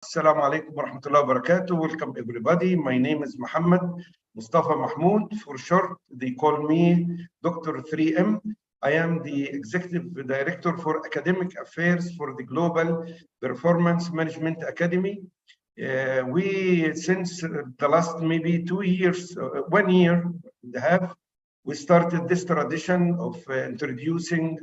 Assalamu alaikum wa rahmatullahi wa barakatuh. Welcome everybody. My name is Muhammad Mustafa Mahmoud. For short, they call me Dr. 3M. I am the Executive Director for Academic Affairs for the Global Performance Management Academy. Since the last maybe 2 years, 1 year and a half, we started this tradition of introducing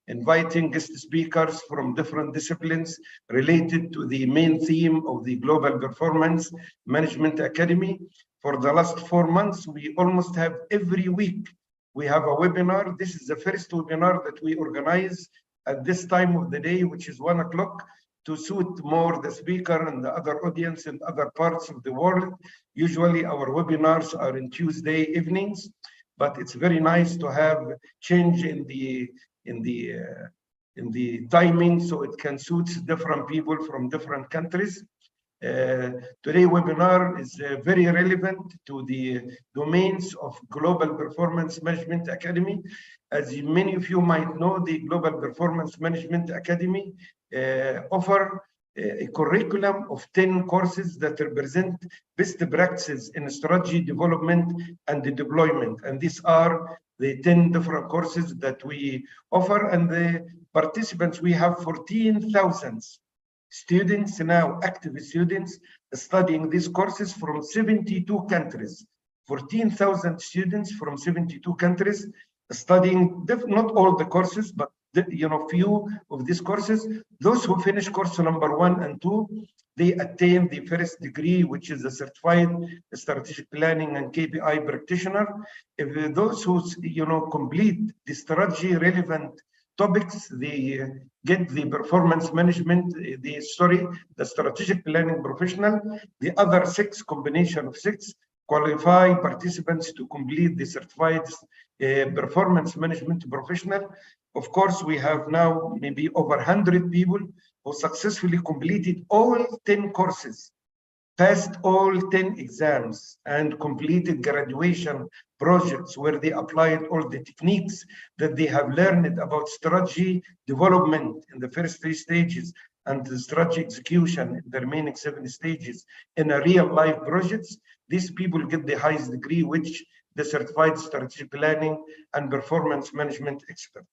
inviting guest speakers from different disciplines related to the main theme of the Global Performance Management Academy. For the last 4 months, we almost have every week, we have a webinar. This is the first webinar that we organize at this time of the day, which is 1 o'clock, to suit more the speaker and the other audience in other parts of the world. Usually our webinars are in Tuesday evenings, but it's very nice to have change in the timing so it can suit different people from different countries. Today's webinar is very relevant to the domains of Global Performance Management Academy. As many of you might know, the Global Performance Management Academy offer a curriculum of 10 courses that represent best practices in strategy development and the deployment. And these are the 10 different courses that we offer. And the participants, we have 14,000 students now, active students, studying these courses from 72 countries. 14,000 students from 72 countries studying, not all the courses, but few of these courses. Those who finish course number 1 and 2, they attain the first degree, which is a certified strategic planning and KPI practitioner. If those who complete the strategy relevant topics, they get the performance management, the strategic planning professional. The other 6, combination of 6, qualify participants to complete the certified performance management professional. Of course, we have now maybe over 100 people who successfully completed all 10 courses, passed all 10 exams, and completed graduation projects where they applied all the techniques that they have learned about strategy development in the first 3 stages and the strategy execution in the remaining 7 stages in a real life projects. These people get the highest degree, which the certified strategic planning and performance management expert.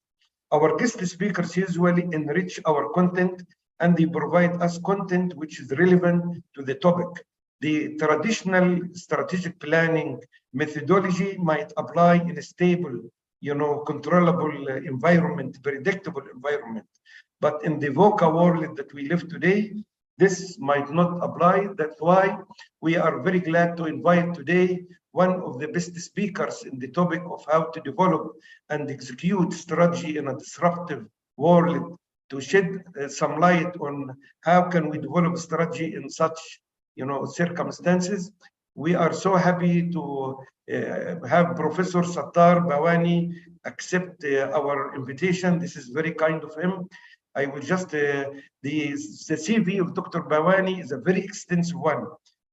Our guest speakers usually enrich our content and they provide us content which is relevant to the topic. The traditional strategic planning methodology might apply in a stable, controllable environment, predictable environment. But in the VUCA world that we live today, this might not apply. That's why we are very glad to invite today one of the best speakers in the topic of how to develop and execute strategy in a disruptive world, to shed some light on how can we develop strategy in such circumstances. We are so happy to have Professor Sattar Bawani accept our invitation. This is very kind of him. I will just, the CV of Dr. Bawani is a very extensive one.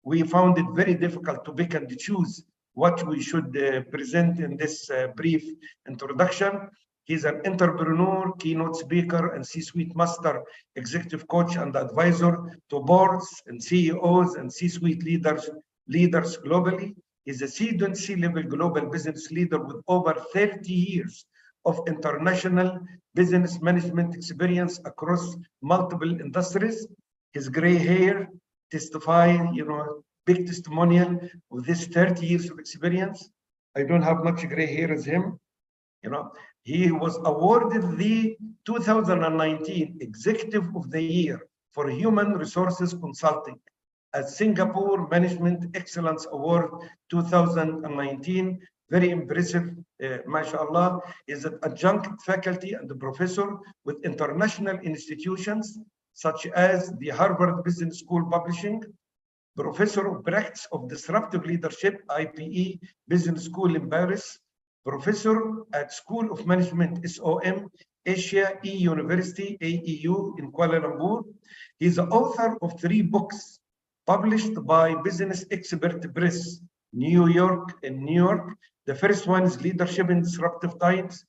We found it very difficult to pick and choose what we should present in this brief introduction. He's an entrepreneur, keynote speaker, and C-suite master, executive coach and advisor to boards and CEOs and C-suite leaders globally. He's a seasoned C-level global business leader with over 30 years of international business management experience across multiple industries. His gray hair testify, big testimonial of this 30 years of experience. I don't have much gray hair as him. He was awarded the 2019 Executive of the Year for Human Resources Consulting at Singapore Management Excellence Award 2019. Very impressive, mashallah. Is an adjunct faculty and professor with international institutions such as the Harvard Business School Publishing, Professor of Practice of Disruptive Leadership, IPE Business School in Paris, Professor at School of Management, SOM, Asia E University, AEU in Kuala Lumpur. He is the author of 3 books published by Business Expert Press, New York. The first one is Leadership in Disruptive Times,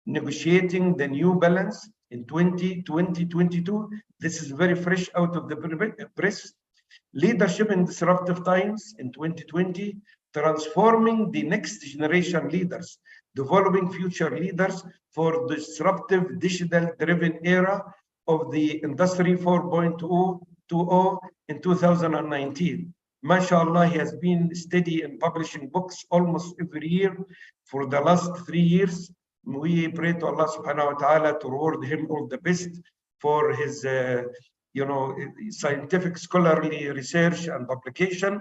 Negotiating the New Balance. in 2022. This is very fresh out of the press. Leadership in Disruptive Times in 2020, transforming the next generation leaders, developing future leaders for disruptive digital-driven era of the Industry 4.0 in 2019. MashaAllah, he has been steady in publishing books almost every year for the last 3 years. We pray to Allah subhanahu wa ta'ala to reward him all the best for his scientific scholarly research and publication.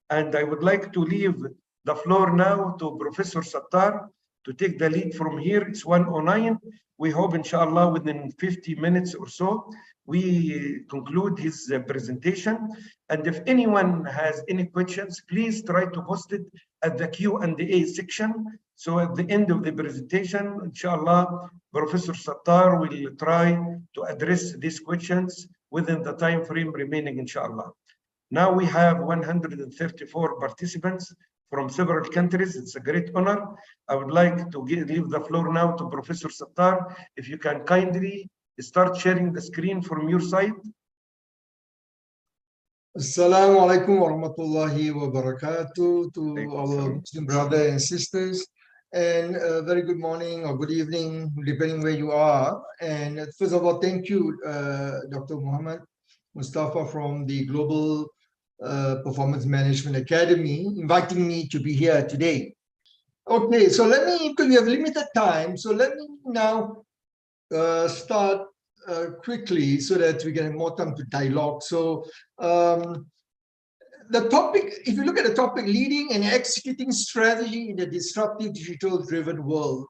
And I would like to leave the floor now to Professor Sattar to take the lead from here. It's 1:09. We hope, inshallah, within 50 minutes or so, we conclude his presentation. And if anyone has any questions, please try to post it at the Q&A section. So at the end of the presentation, inshallah, Professor Sattar will try to address these questions within the time frame remaining, inshallah. Now we have 134 participants from several countries. It's a great honor. I would like to leave the floor now to Professor Sattar. If you can kindly start sharing the screen from your side. Assalamu alaikum wa rahmatullahi wa barakatuh to our Muslim brothers and sisters. And a very good morning or good evening, depending where you are. And first of all, thank you, Dr. Muhammad Mustafa from the Global Performance Management Academy, inviting me to be here today. Okay, so because we have limited time, so let me now start quickly so that we can have more time to dialogue. So the topic, if you look at the topic, leading and executing strategy in a disruptive digital-driven world,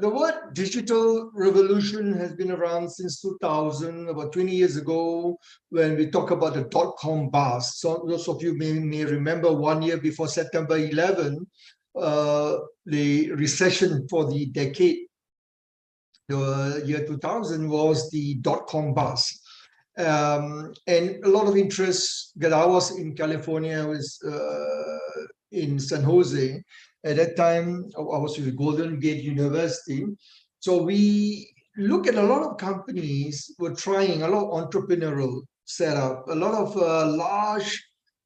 the word digital revolution has been around since 2000, about 20 years ago, when we talk about the dot-com bust. So those of you may remember 1 year before September 11, the recession for the decade, the year 2000 was the dot-com bust. And a lot of interest, because I was in California, I was in San Jose. At that time, I was with Golden Gate University. So we look at a lot of companies were trying, a lot of entrepreneurial setup, a lot of large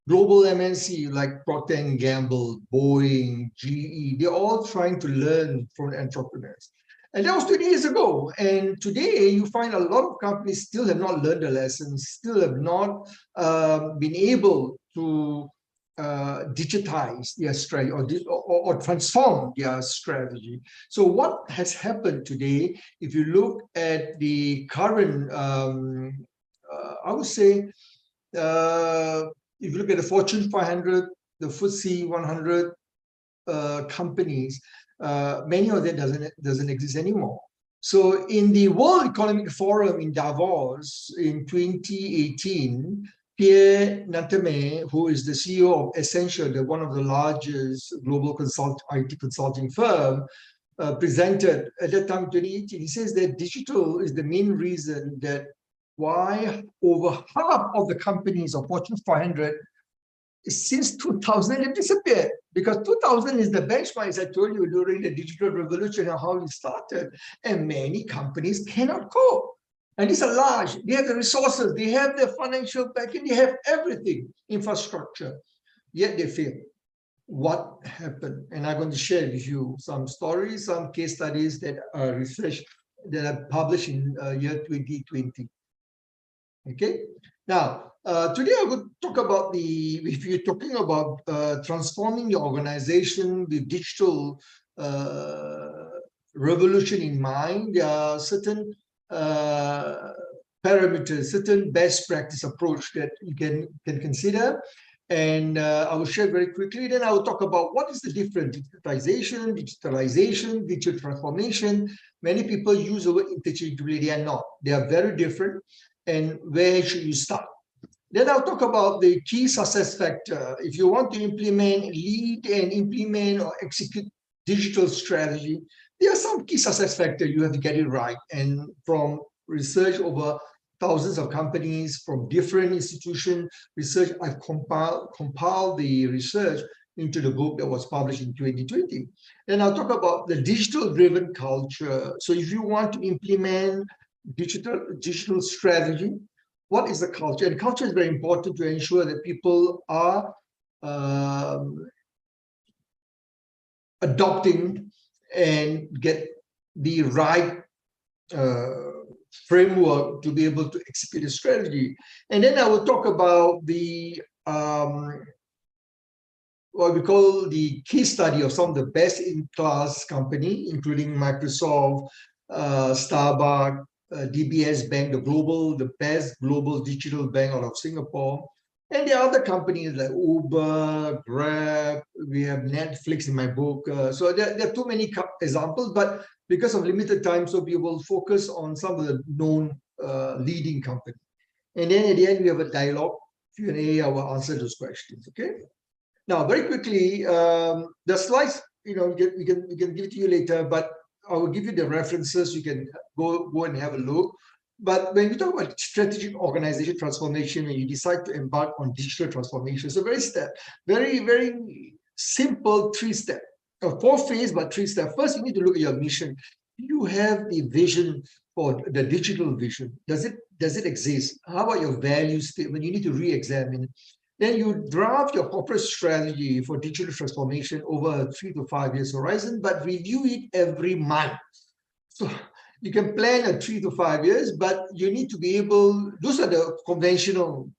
global MNC like Procter & Gamble, Boeing, GE, they're all trying to learn from entrepreneurs. And that was 20 years ago. And today you find a lot of companies still have not learned the lessons, still have not been able to digitize their strategy or transform their strategy. So what has happened today, if you look at the current, I would say, if you look at the Fortune 500, the FTSE 100 companies, many of them doesn't exist anymore. So in the World Economic Forum in Davos in 2018, Pierre Nanterme, who is the CEO of Accenture, one of the largest global IT consulting firm, presented at that time, 2018. He says that digital is the main reason that why over half of the companies of Fortune 500 since 2000 have disappeared, because 2000 is the benchmark, as I told you, during the digital revolution and how it started. And many companies cannot cope. And these are large, they have the resources, they have the financial backing, they have everything, infrastructure, yet they fail. What happened? And I'm going to share with you some stories, some case studies that are research that are published in year 2020. Okay, now today I would talk about if you're talking about transforming your organization with digital revolution in mind, there are certain parameters, certain best practice approach that you can consider. And I will share very quickly. Then I will talk about what is the difference: digitalization, digital transformation. Many people use the word interchangeably. They are not. They are very different. And where should you start? Then I'll talk about the key success factor. If you want to lead and implement or execute digital strategy, there are some key success factors. You have to get it right. And from research over thousands of companies from different institutions, research, I've compiled the research into the book that was published in 2020. Then I'll talk about the digital-driven culture. So if you want to implement digital strategy. What is the culture? And culture is very important to ensure that people are adopting and get the right framework to be able to execute a strategy. And then I will talk about the what we call the case study of some of the best in class company, including Microsoft, Starbucks, DBS Bank, the best global digital bank out of Singapore. And there are other companies like Uber, Grab, we have Netflix in my book. So there are too many examples, but because of limited time, so we will focus on some of the known leading companies. And then at the end, we have a dialogue, Q&A, I will answer those questions, okay? Now, very quickly, the slides, we can give it to you later, but I will give you the references. You can go and have a look. But when we talk about strategic organization transformation, when you decide to embark on digital transformation, so very, very simple 3-step, 4-phase, but 3-step. First, you need to look at your mission. Do you have the vision for the digital vision? Does it exist? How about your value statement? You need to re-examine. Then you draft your corporate strategy for digital transformation over a 3 to 5 years horizon, but review it every month. So you can plan a 3 to 5 years, but you need to be able, those are the conventional,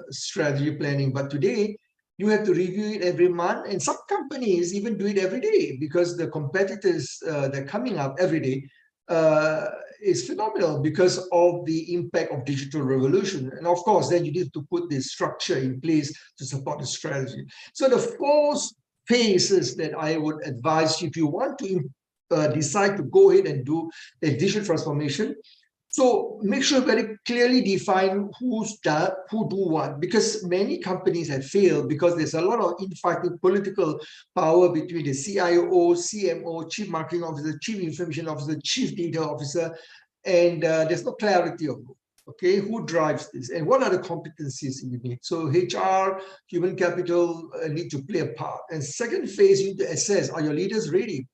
strategy planning. But today, you have to review it every month. And some companies even do it every day because the competitors that are coming up every day is phenomenal because of the impact of digital revolution. And of course, then you need to put this structure in place to support the strategy. So the 4 phases that I would advise you if you want to decide to go ahead and do a digital transformation. So make sure very clearly define who do what, because many companies have failed because there's a lot of infighting political power between the CIO, CMO, Chief Marketing Officer, Chief Information Officer, Chief Data Officer, and there's no clarity of who drives this and what are the competencies you need. So HR, human capital need to play a part. And second phase, you need to assess, are your leaders ready?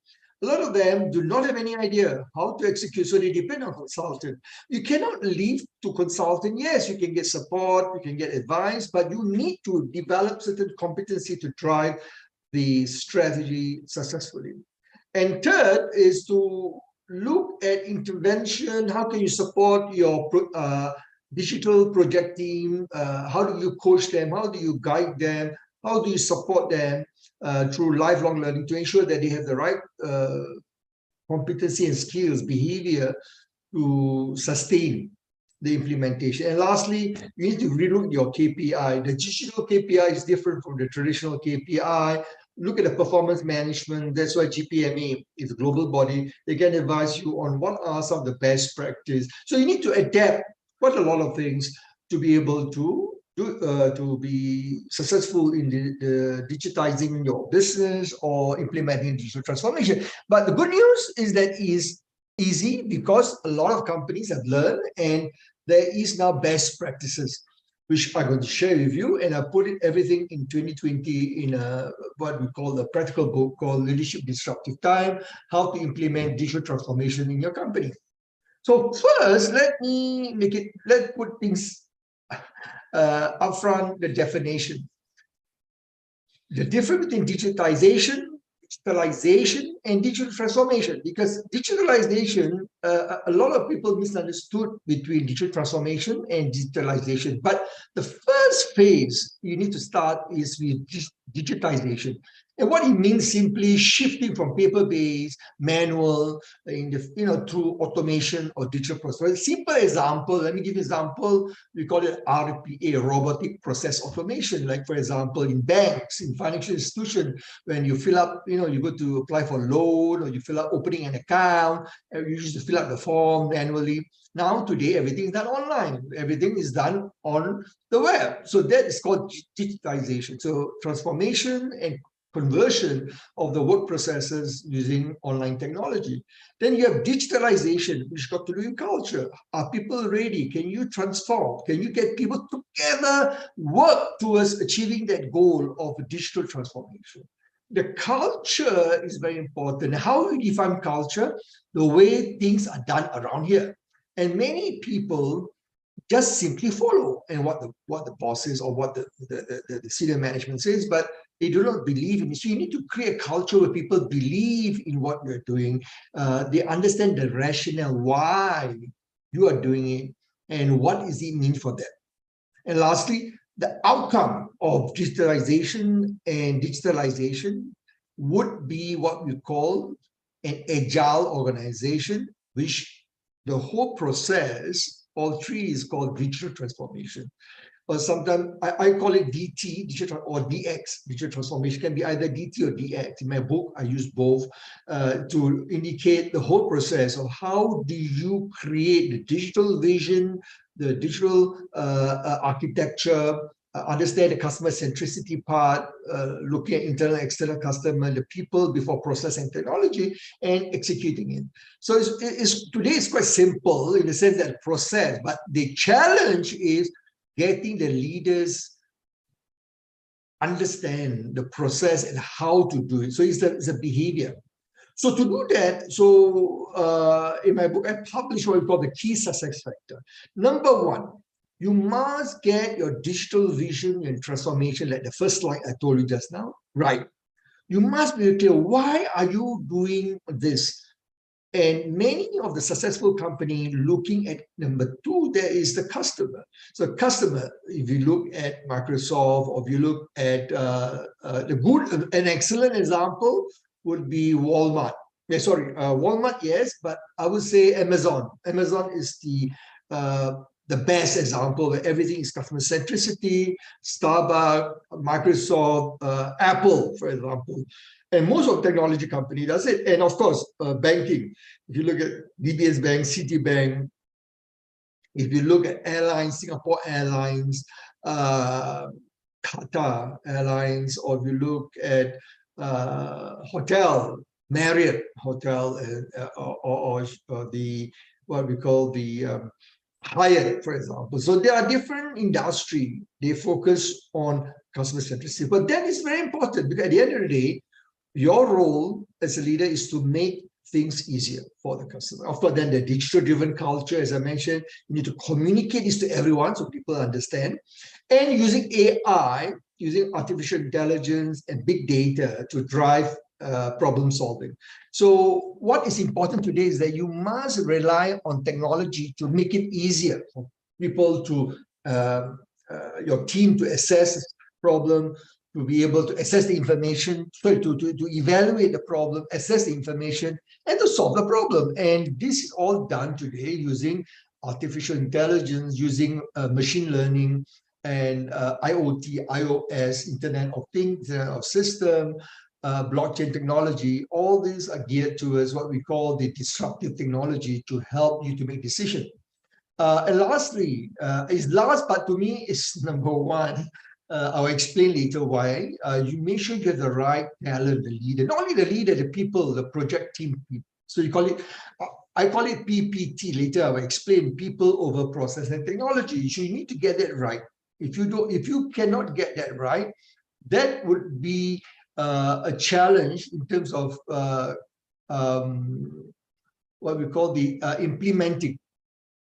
A lot of them do not have any idea how to execute, so they depend on consultant. You cannot leave to consultant. Yes, you can get support, you can get advice, but you need to develop certain competency to drive the strategy successfully. And third is to look at intervention. How can you support your digital project team? How do you coach them? How do you guide them? How do you support them through lifelong learning to ensure that they have the right competency and skills, behavior to sustain the implementation? And lastly, you need to relook your KPI. The digital KPI is different from the traditional KPI. Look at the performance management. That's why GPMA is a global body. They can advise you on what are some of the best practice. So you need to adapt quite a lot of things to be able to be successful in the digitizing your business or implementing digital transformation. But the good news is that it is easy because a lot of companies have learned and there is now best practices, which I'm going to share with you. And I put everything in 2020 in what we call the practical book called Leadership Disruptive Time, how to implement digital transformation in your company. So first, let's put things upfront, the definition. The difference between digitalization, and digital transformation, because digitalization, a lot of people misunderstood between digital transformation and digitalization. But the first phase you need to start is with digitization. And what it means simply shifting from paper-based, manual, through automation or digital process. A simple example, let me give you an example. We call it RPA, robotic process automation. Like for example, in banks, in financial institutions, when you fill up, you go to apply for a loan or you fill up opening an account, you used to fill out the form manually. Now, today, everything is done online. Everything is done on the web. So that is called digitization. So transformation and conversion of the work processes using online technology. Then you have digitalization, which got to do with culture. Are people ready? Can you transform? Can you get people together, work towards achieving that goal of digital transformation? The culture is very important. How we define culture? The way things are done around here. And many people just simply follow and what the boss says or what the senior management says, but they do not believe in it. So you need to create a culture where people believe in what you're doing. They understand the rationale why you are doing it and what does it mean for them. And lastly, the outcome of digitalization would be what we call an agile organization, which the whole process, all three, is called digital transformation. Or sometimes I call it DT, digital, or DX, digital transformation. Can be either DT or DX. In my book, I use both to indicate the whole process of how do you create the digital vision, the digital architecture, understand the customer centricity part, looking at internal, external customer, the people before process and technology, and executing it. So today it's quite simple in the sense that process, but the challenge is getting the leaders understand the process and how to do it. So it's a behavior. So to do that, in my book, I publish what we call the key success factor. Number one, you must get your digital vision and transformation, like the first slide I told you just now, right. You must be clear, why are you doing this? And many of the successful company looking at number two, there is the customer. So customer, if you look at Microsoft, or if you look at an excellent example would be Walmart. Yeah, sorry, Walmart, yes, but I would say Amazon. Amazon is the best example where everything is customer centricity. Starbucks, Microsoft, Apple, for example. And most of technology company does it. And of course, banking. If you look at DBS Bank, Citibank, if you look at airlines, Singapore Airlines, Qatar Airlines, or if you look at hotel, Marriott Hotel, or the what we call the Hyatt, for example. So there are different industry. They focus on customer centricity, but that is very important because at the end of the day, your role as a leader is to make things easier for the customer. Of course, then the digital-driven culture, as I mentioned, you need to communicate this to everyone so people understand. And using AI, using artificial intelligence and big data to drive problem solving. So what is important today is that you must rely on technology to make it easier for people to, your team to assess problem, to be able to assess the information, to evaluate the problem, assess the information, and to solve the problem. And this is all done today using artificial intelligence, using machine learning, and IoT, iOS, Internet of Things, of System, blockchain technology. All these are geared towards what we call the disruptive technology to help you to make decisions. And lastly, last but to me is number one. I'll explain later why. You make sure you have the right talent, the leader, not only the leader, the people, the project team people. So you call it, I call it PPT. Later I will explain people over process and technology. So you need to get that right. If you cannot get that right, that would be a challenge in terms of what we call the implementing,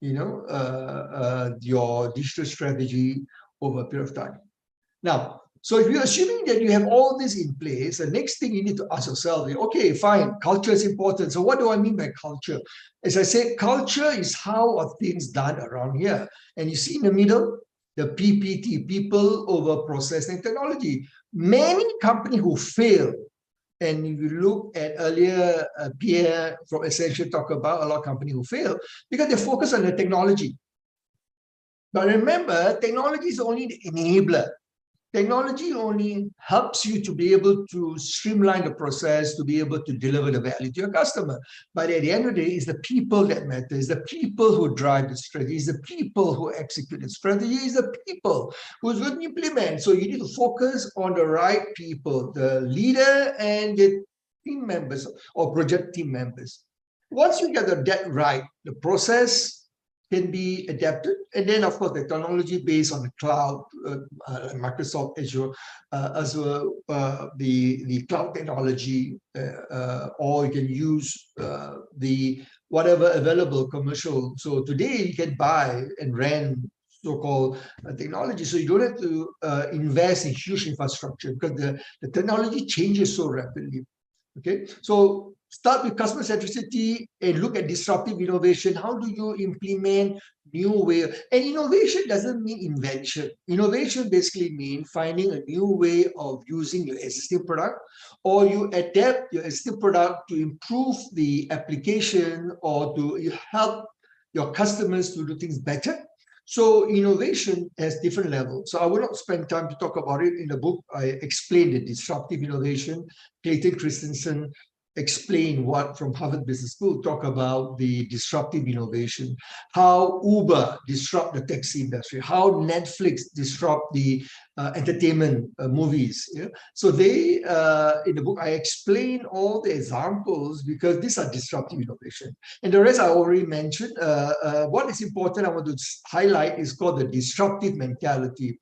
your digital strategy over a period of time. Now, so if you're assuming that you have all this in place, the next thing you need to ask yourself is, okay, fine, culture is important. So what do I mean by culture? As I said, culture is how are things done around here. And you see in the middle, the PPT, people over process and technology. Many companies who fail, and if you look at earlier, Pierre from Essential talk about a lot of companies who fail because they focus on the technology. But remember, technology is only the enabler. Technology only helps you to be able to streamline the process, to be able to deliver the value to your customer. But at the end of the day, it's the people that matter. It's the people who drive the strategy. It's the people who execute the strategy. It's the people who's going to implement. So you need to focus on the right people, the leader and the team members or project team members. Once you get that right, the process can be adapted. And then, of course, the technology based on the cloud, Microsoft Azure, as well, the cloud technology, or you can use the whatever available commercial. So today you can buy and rent so-called technology. So you don't have to invest in huge infrastructure because the technology changes so rapidly. Okay, so start with customer centricity and look at disruptive innovation. How do you implement new way? And innovation doesn't mean invention. Innovation basically means finding a new way of using your existing product, or you adapt your existing product to improve the application or to help your customers to do things better. So innovation has different levels. So I will not spend time to talk about it. In the book, I explained the disruptive innovation. Clayton Christensen explained what from Harvard Business School, talk about the disruptive innovation, how Uber disrupt the taxi industry, how Netflix disrupt the entertainment movies. Yeah? So they, in the book, I explain all the examples because these are disruptive innovation. And the rest I already mentioned. What is important I want to highlight is called the disruptive mentality.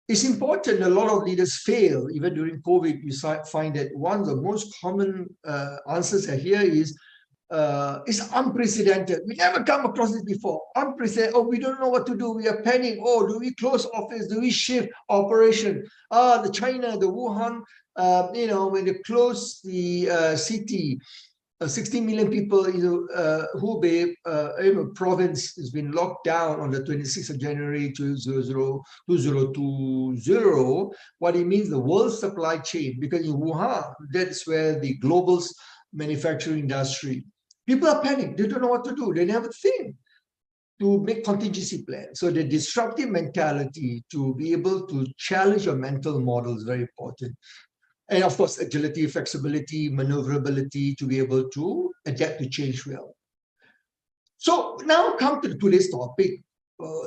It's important. A lot of leaders fail. Even during COVID, you find that one of the most common answers I hear is, it's unprecedented. We never come across this before. Unprecedented. Oh, we don't know what to do. We are panicking. Oh, do we close office? Do we shift operation? The China, the Wuhan, when they close the city, 16 million people in Hubei province has been locked down on the 26th of January 2020. What it means, the world supply chain, because in Wuhan, that's where the global manufacturing industry, people are panicked. They don't know what to do. They never think to make contingency plans. So the disruptive mentality to be able to challenge your mental model is very important. And of course, agility, flexibility, maneuverability to be able to adapt to change well. So now come to today's topic.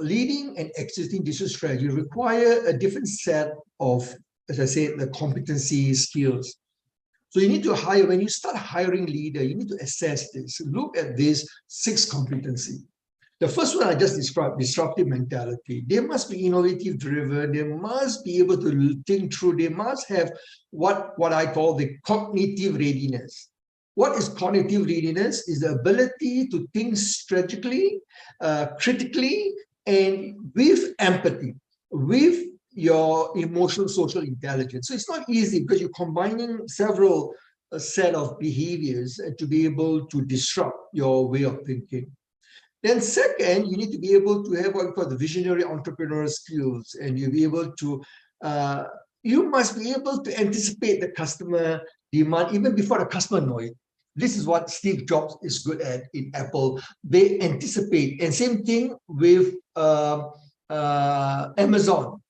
Leading and executing digital strategy require a different set of, as I said, the competency skills. So you need to hire, when you start hiring leader, you need to assess this. Look at these 6 competencies. The first one I just described, disruptive mentality. They must be innovative driven. They must be able to think through. They must have what I call the cognitive readiness. What is cognitive readiness? Is the ability to think strategically, critically, and with empathy, with your emotional social intelligence. So it's not easy because you're combining several set of behaviors to be able to disrupt your way of thinking. Then second, you need to be able to have what we call the visionary entrepreneurial skills, and you'll be able to, you must be able to anticipate the customer demand even before the customer knows it. This is what Steve Jobs is good at in Apple. They anticipate, and same thing with Amazon.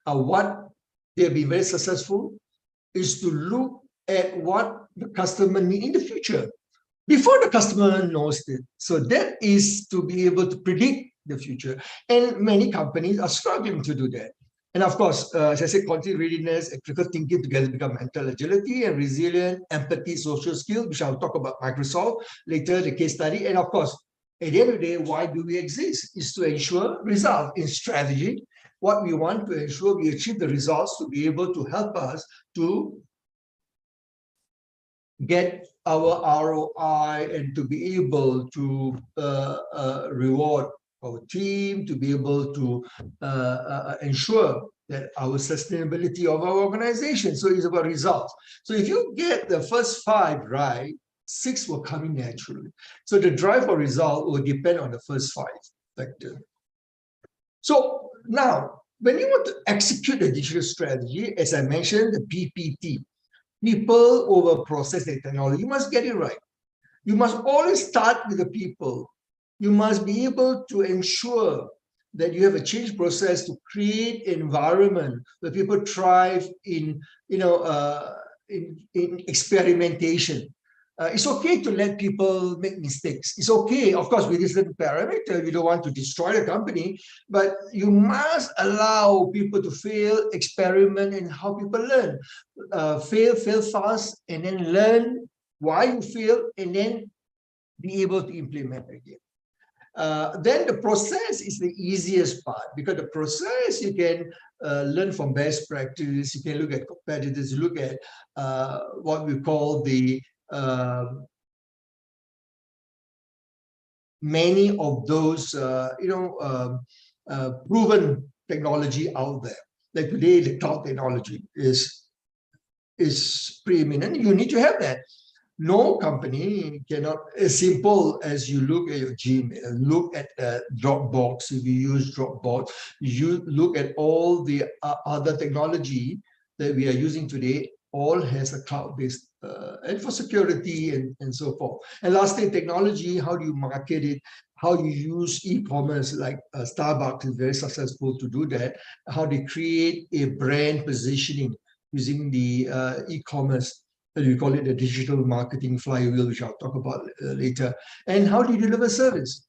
What they've been very successful is to look at what the customer needs in the future, before the customer knows it. So that is to be able to predict the future. And many companies are struggling to do that. And of course, as I said, cognitive readiness and critical thinking together become mental agility and resilient, empathy, social skills, which I'll talk about Microsoft later, the case study. And of course, at the end of the day, why do we exist? Is to ensure results in strategy. What we want to ensure we achieve the results to be able to help us to get our ROI and to be able to reward our team, to be able to ensure that our sustainability of our organization. So it's about results. So if you get the first 5 right, 6 will come in naturally. So the drive for result will depend on the first 5 factors. So now, when you want to execute a digital strategy, as I mentioned, the PPT, people over process and technology, you must get it right. You must always start with the people. You must be able to ensure that you have a change process to create an environment where people thrive in experimentation. It's okay to let people make mistakes. It's okay, of course, with certain parameter. You don't want to destroy the company, but you must allow people to fail, experiment, and how people learn. Fail fast, and then learn why you fail, and then be able to implement again. Then the process is the easiest part, because the process you can learn from best practice. You can look at competitors. You look at what we call the many of those, proven technology out there. Like today, the cloud technology is preeminent. You need to have that. No company cannot, as simple as you look at your Gmail, look at Dropbox, if you use Dropbox, you look at all the other technology that we are using today, all has a cloud-based, and for security and so forth. And lastly, technology, how do you market it? How you use e-commerce, like Starbucks is very successful to do that. How they create a brand positioning using the e-commerce. We call it the digital marketing flywheel, which I'll talk about later. And how do you deliver service?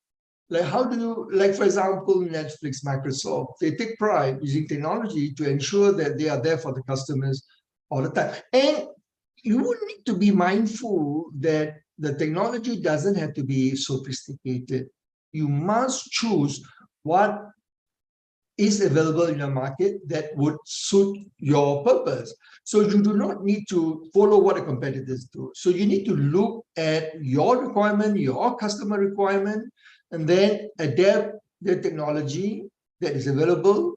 Like how do you, like for example, Netflix, Microsoft, they take pride using technology to ensure that they are there for the customers all the time. And you need to be mindful that the technology doesn't have to be sophisticated. You must choose what is available in the market that would suit your purpose. So you do not need to follow what the competitors do. So you need to look at your requirement, your customer requirement, and then adapt the technology that is available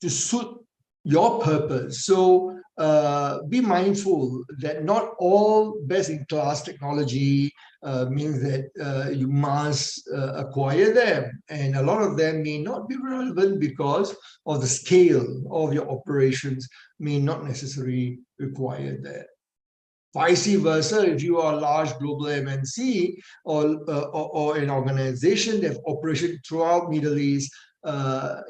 to suit your purpose. So be mindful that not all best-in-class technology means that you must acquire them. And a lot of them may not be relevant because of the scale of your operations may not necessarily require that. Vice versa, if you are a large global MNC or an organization that have operation throughout Middle East,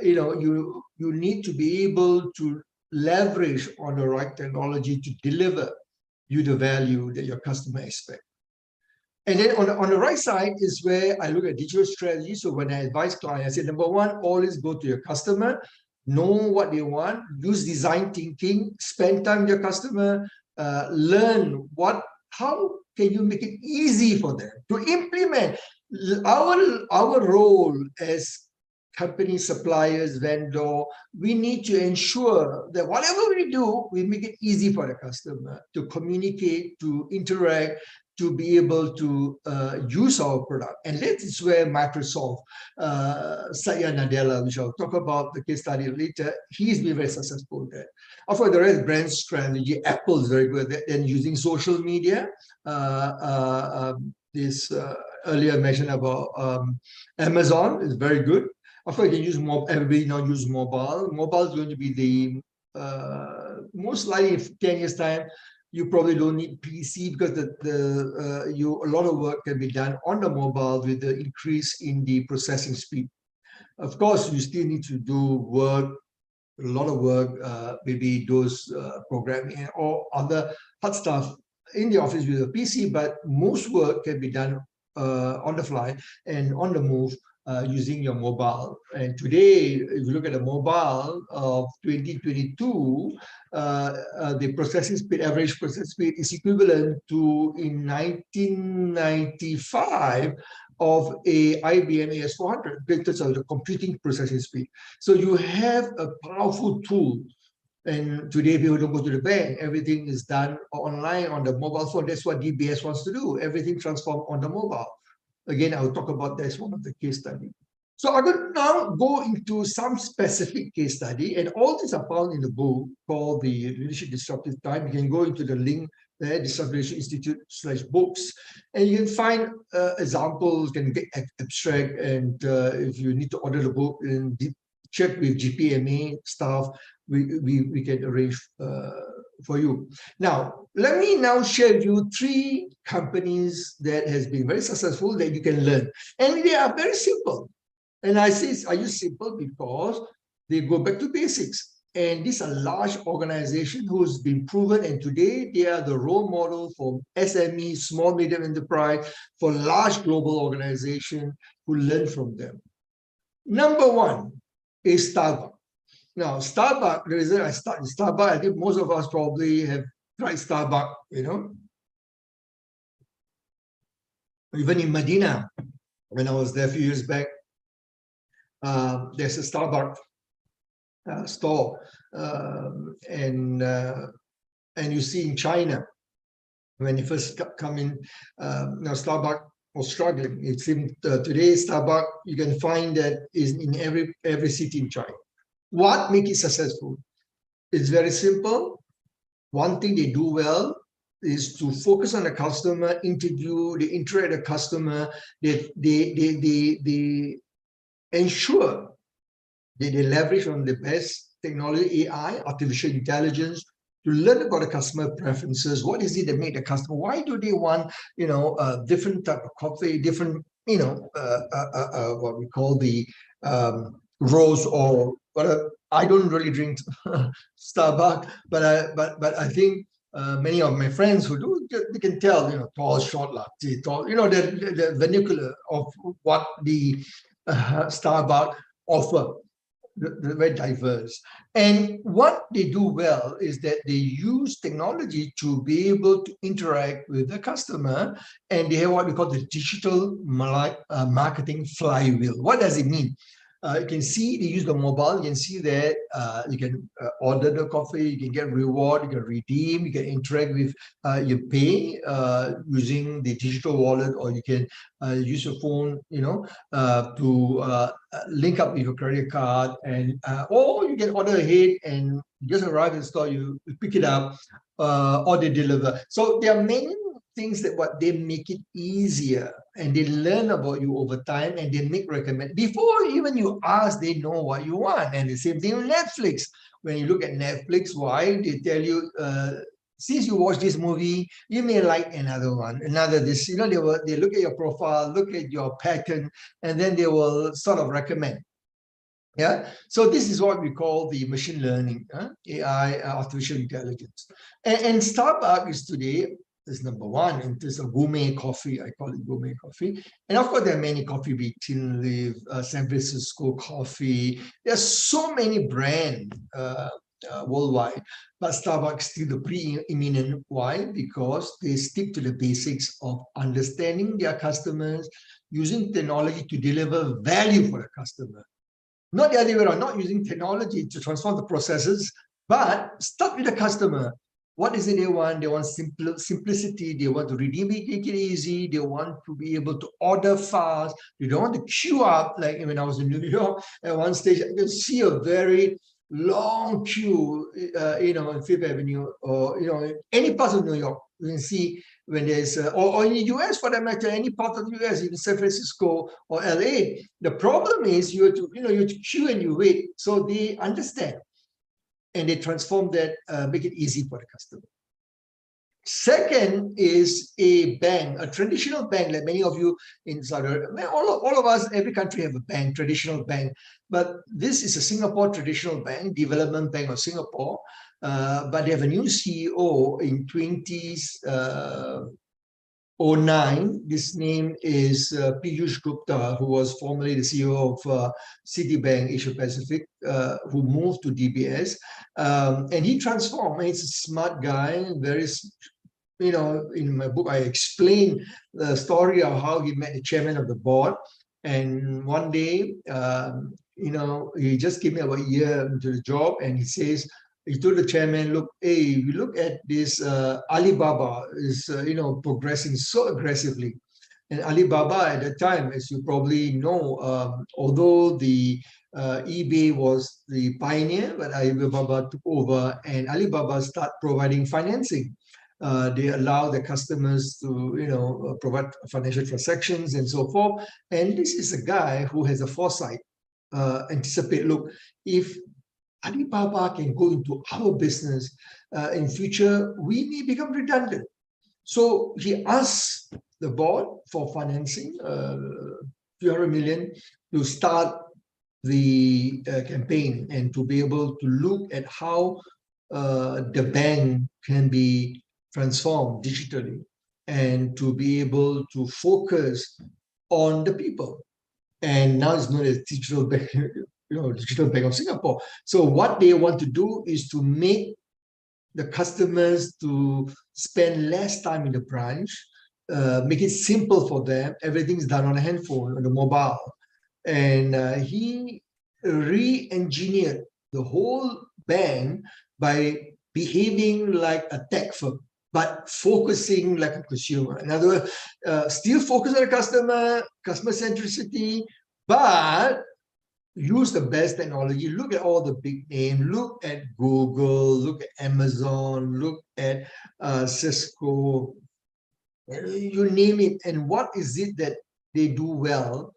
you need to be able to leverage on the right technology to deliver you the value that your customer expect. And then on the right side is where I look at digital strategy. So when I advise clients, I say, number one, always go to your customer, know what they want, use design thinking, spend time with your customer, learn how can you make it easy for them to implement. Our role as company, suppliers, vendor, we need to ensure that whatever we do, we make it easy for the customer to communicate, to interact, to be able to use our product. And that is where Microsoft, Satya Nadella, which I'll talk about the case study later, he's been very successful there. Of course, the rest brand strategy, Apple is very good at then using social media. This earlier mentioned about Amazon is very good. Of course, you can use more. Everybody now use mobile. Mobile is going to be the most likely in 10 years time. You probably don't need PC because a lot of work can be done on the mobile with the increase in the processing speed. Of course, you still need to do work, a lot of work, maybe those programming or other hard stuff in the office with a PC, but most work can be done on the fly and on the move using your mobile. And today, if you look at the mobile of 2022, the processing speed, average processing speed is equivalent to, in 1995, of a IBM AS400 in terms of the computing processing speed. So you have a powerful tool. And today, people don't go to the bank. Everything is done online on the mobile phone. That's what DBS wants to do. Everything transformed on the mobile. Again, I will talk about that as one of the case study. So I will now go into some specific case study, and all these are found in the book called the Leadership Disruptive Time. You can go into the link there, Disruptive Leadership Institute/books, and you can find examples, can get abstract, and if you need to order the book and check with GPMA staff, we can arrange for you. Now, let me now share with you 3 companies that has been very successful that you can learn. And they are very simple. And I use simple because they go back to basics. And these are large organizations who's been proven, and today they are the role model for SME, small, medium enterprise, for large global organizations who learn from them. Number 1 is Starbucks. Now, Starbucks, the reason I start with Starbucks, I think most of us probably have tried Starbucks, Even in Medina, when I was there a few years back, there's a Starbucks store. And you see in China, when you first come in, Starbucks or struggling. It seems today Starbucks, you can find that is in every city in China. What makes it successful? It's very simple. One thing they do well is to focus on the customer, interview, they interact with the customer, they ensure that they leverage on the best technology, AI, artificial intelligence, to learn about the customer preferences. What is it that make the customer? Why do they want, different type of coffee, different, what we call the rose or whatever. I don't really drink Starbucks, but I think many of my friends who do, they can tell, tall, short, latte, tall, the vernacular of what the Starbucks offer. They're very diverse. And what they do well is that they use technology to be able to interact with the customer, and they have what we call the digital marketing flywheel. What does it mean? You can see they use the mobile. You can see that you can order the coffee, you can get reward, you can redeem, you can interact with, you pay using the digital wallet, or you can use your phone, to link up with your credit card, and or you can order ahead and just arrive in the store, you pick it up, or they deliver. So there are many things that what they make it easier, and they learn about you over time, and they make recommend before even you ask, they know what you want. And the same thing with Netflix. When you look at Netflix, why they tell you, since you watch this movie, you may like another one, this, they look at your profile, look at your pattern, and then they will sort of recommend. Yeah, so this is what we call the machine learning, AI, artificial intelligence. And Starbucks is today is number one in terms of gourmet coffee. I call it gourmet coffee. And of course, there are many coffee, be Tin Leaf, San Francisco Coffee. There are so many brands worldwide, but Starbucks still the preeminent. Why? Because they stick to the basics of understanding their customers, using technology to deliver value for the customer. Not the other way around, not using technology to transform the processes, but start with the customer. What is it they want? They want simplicity. They want to redeem it, make it easy. They want to be able to order fast. They don't want to queue up. Like when I was in New York, at one stage, I could see a very long queue, on Fifth Avenue, or, any part of New York. You can see when there's, or in the US for that matter, any part of the US, even San Francisco or LA. The problem is you have to queue and you wait. So they understand, and they transform that, make it easy for the customer. Second is a bank, a traditional bank, like many of you in Saudi Arabia, all of us, every country have a bank, traditional bank. But this is a Singapore traditional bank, Development Bank of Singapore. But they have a new CEO in 2009. This name is Piyush Gupta, who was formerly the CEO of Citibank Asia Pacific, who moved to DBS. And he transformed. He's a smart guy, very, in my book, I explain the story of how he met the chairman of the board. And one day, he just came about a year into the job, and he says, he told the chairman, look, hey, we look at this Alibaba is, progressing so aggressively. And Alibaba at that time, as you probably know, although the eBay was the pioneer, but Alibaba took over, and Alibaba started providing financing. They allow the customers to, provide financial transactions and so forth. And this is a guy who has a foresight, anticipate, look, if Alibaba can go into our business in future, we may become redundant. So he asked the board for financing, few hundred million, to start the campaign and to be able to look at how the bank can be transformed digitally and to be able to focus on the people. And now it's known as digital bank, Digital Bank of Singapore. So what they want to do is to make the customers to spend less time in the branch, make it simple for them. Everything's done on a handphone, on the mobile. And he re-engineered the whole bank by behaving like a tech firm. but focusing like a consumer. In other words, still focus on the customer centricity, but use the best technology. Look at all the big names. Look at Google, look at Amazon, look at Cisco, you name it. And what is it that they do well?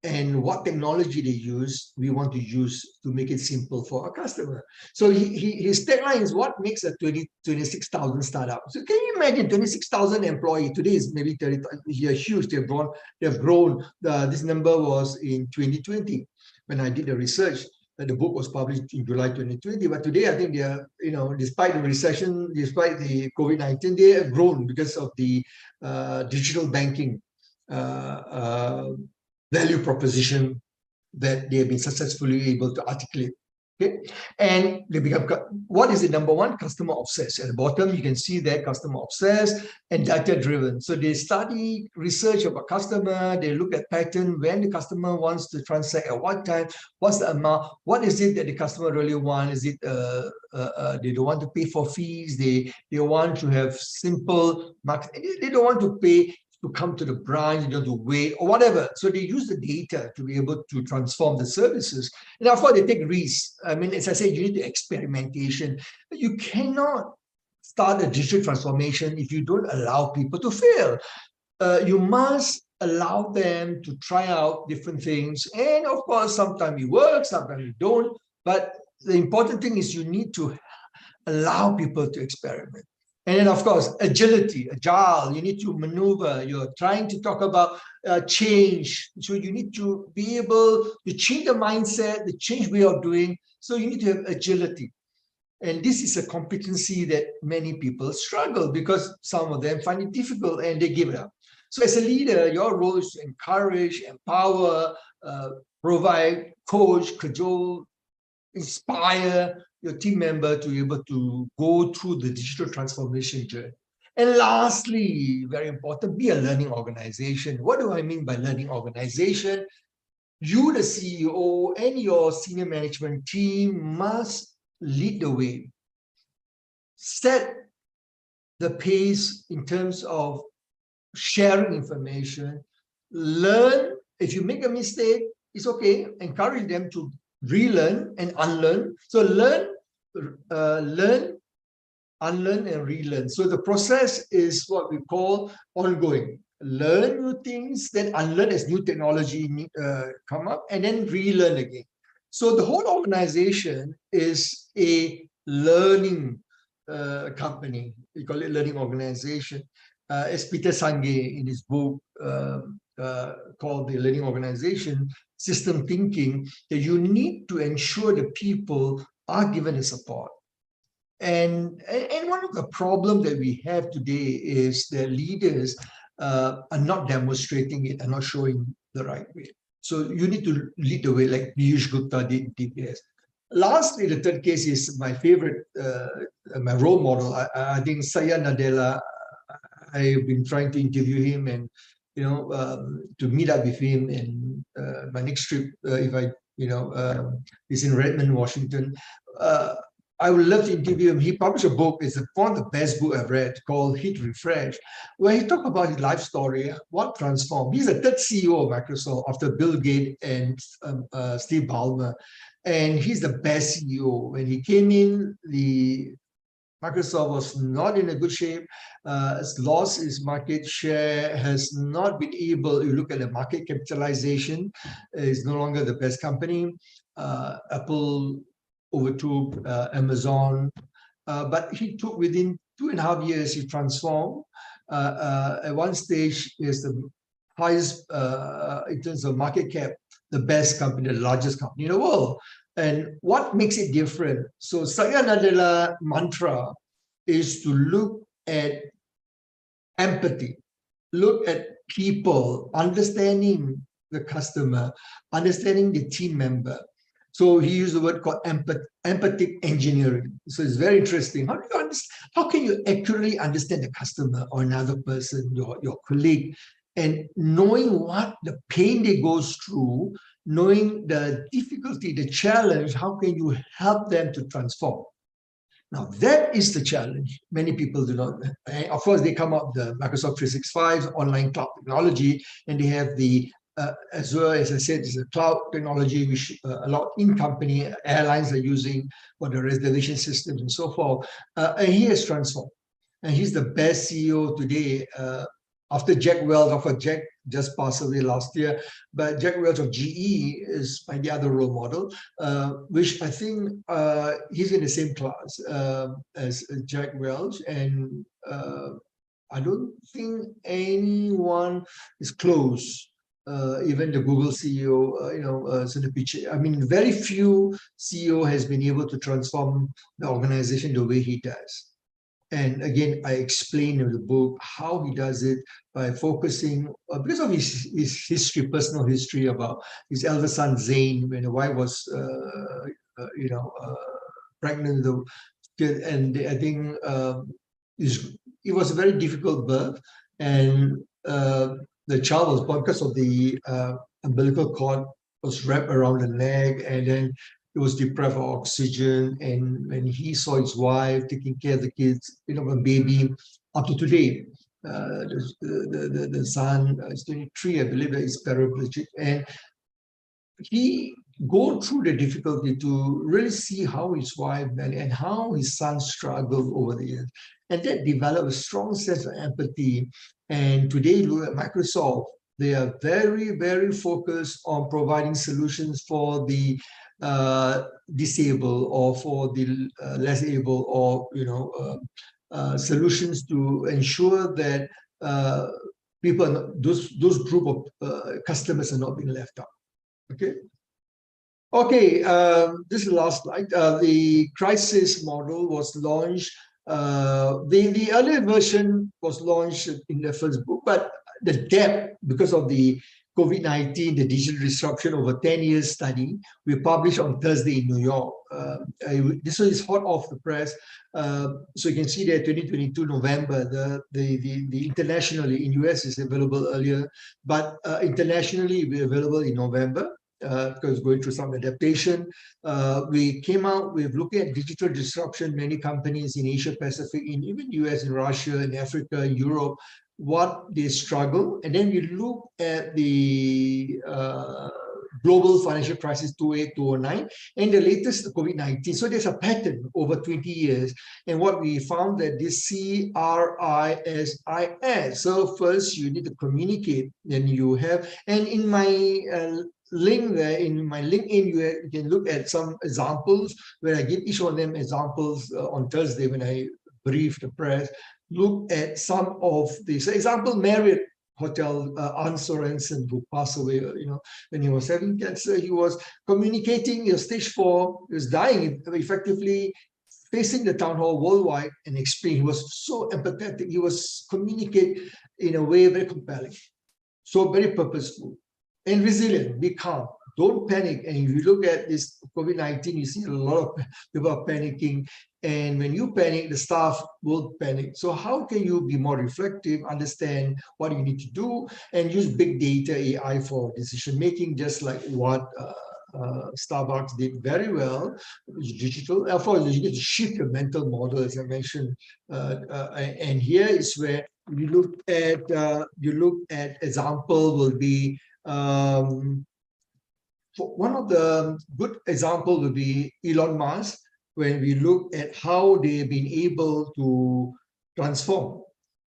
And what technology they use, we want to use to make it simple for our customer. So his tagline is what makes a 26,000 startup. So can you imagine 26,000 employees? Today is maybe 30,000. They're huge. They've grown. This number was in 2020 when I did the research. The book was published in July 2020. But today, I think they are, despite the recession, despite the COVID-19, they have grown because of the digital banking value proposition that they have been successfully able to articulate. Okay, and they become, what is the number one? Customer obsessed. At the bottom, you can see that customer obsessed and data driven. So they study research about customer, they look at pattern, when the customer wants to transact, at what time, what's the amount, what is it that the customer really want? Is it they don't want to pay for fees, they want to have simple market, they don't want to pay to come to the branch, you know, to wait or whatever. So they use the data to be able to transform the services. And of course, they take risks. I mean, as I said, you need the experimentation. But you cannot start a digital transformation if you don't allow people to fail. You must allow them to try out different things. And of course, sometimes it works, sometimes it don't. But the important thing is you need to allow people to experiment. And then, of course, agility, agile, you need to maneuver. You're trying to talk about change. So you need to be able to change the mindset, the change way of doing. So you need to have agility. And this is a competency that many people struggle because some of them find it difficult and they give it up. So as a leader, your role is to encourage, empower, provide, coach, cajole, inspire your team member to be able to go through the digital transformation journey. And lastly, very important, be a learning organization. What do I mean by learning organization? You, the CEO, and your senior management team must lead the way, set the pace in terms of sharing information, learn. If you make a mistake, it's okay. Encourage them to relearn and unlearn. So learn, unlearn, and relearn. So the process is what we call ongoing. Learn new things, then unlearn as new technology come up, and then relearn again. So the whole organization is a learning company. We call it learning organization. As Peter Senge in his book called The Learning Organization, System Thinking, that you need to ensure the people are given the support. And one of the problems that we have today is that leaders are not demonstrating it, are not showing the right way. So you need to lead the way like Piyush Gupta did in TPS. Lastly, the third case is my favorite, my role model. I think Satya Nadella. I've been trying to interview him and, you know, to meet up with him. And my next trip, if I, is in Redmond, Washington. I would love to interview him. He published a book. It's one of the best books I've read called Hit Refresh, where he talked about his life story, what transformed. He's the third CEO of Microsoft after Bill Gates and Steve Ballmer. And he's the best CEO. When he came in, Microsoft was not in a good shape, has lost its market share, has not been able, you look at the market capitalization, is no longer the best company. Apple overtook Amazon, but he took within 2.5 years, he transformed. At one stage, is the highest in terms of market cap, the best company, the largest company in the world. And what makes it different? So Satya Nadella mantra is to look at empathy, look at people, understanding the customer, understanding the team member. So he used the word called empathic engineering. So it's very interesting. How do you understand? How can you accurately understand the customer or another person, your colleague, and knowing what the pain they goes through, knowing the difficulty, the challenge, how can you help them to transform? Now, that is the challenge. Many people do not. Of course, they come up with the Microsoft 365 online cloud technology, and they have the Azure, as I said, is a cloud technology which a lot in-company airlines are using for the reservation systems and so forth. And he has transformed. And he's the best CEO today after Jack Welch. Of course, Jack just passed away last year, but Jack Welch of GE is my the other role model, which I think he's in the same class as Jack Welch, and I don't think anyone is close. Even the Google CEO, Sundar Pichai. I mean, very few CEO has been able to transform the organization the way he does. And again, I explain in the book how he does it by focusing, because of his history, personal history about his elder son, Zain, when the wife was, pregnant with the kid. And I think it was a very difficult birth. And the child was born because of the umbilical cord was wrapped around the neck, and then he was deprived of oxygen. And when he saw his wife taking care of the kids, a baby, up to today, the son is 23, I believe, that is paraplegic, and he go through the difficulty to really see how his wife and how his son struggled over the years, and that developed a strong sense of empathy. And today, look at Microsoft. They are very, very focused on providing solutions for the disabled or for the less able, or solutions to ensure that people, those group of customers are not being left out. Okay. Okay, this is the last slide. The crisis model was launched. The earlier version was launched in the first book, but the depth, because of the COVID-19, the digital disruption over 10 years study, we published on Thursday in New York. This one is hot off the press. So you can see there 2022 November, the internationally in US is available earlier, but internationally will be available in November. Because going through some adaptation. We came out with looking at digital disruption, many companies in Asia Pacific, in even US and Russia and Africa, Europe, what they struggle. And then we look at the global financial crisis 2008, 2009, and the latest COVID-19. So there's a pattern over 20 years. And what we found that this CRISIS. So first you need to communicate, then you have, and in my link there, in my LinkedIn, you can look at some examples where I give each one of them examples on Thursday when I brief the press. Look at some of these. So example, Marriott Hotel, Arne Sorensen, who passed away, when he was having cancer, he was communicating, stage 4, he was dying, effectively facing the town hall worldwide and explaining. He was so empathetic. He was communicate in a way very compelling, so very purposeful. And resilient, be calm, don't panic. And if you look at this COVID-19, you see a lot of people are panicking. And when you panic, the staff will panic. So how can you be more reflective, understand what you need to do, and use big data, AI for decision making, just like what Starbucks did very well, digital. Of course, you need to shift your mental model, as I mentioned. And here is where you look at example will be, one of the good example would be Elon Musk, when we look at how they've been able to transform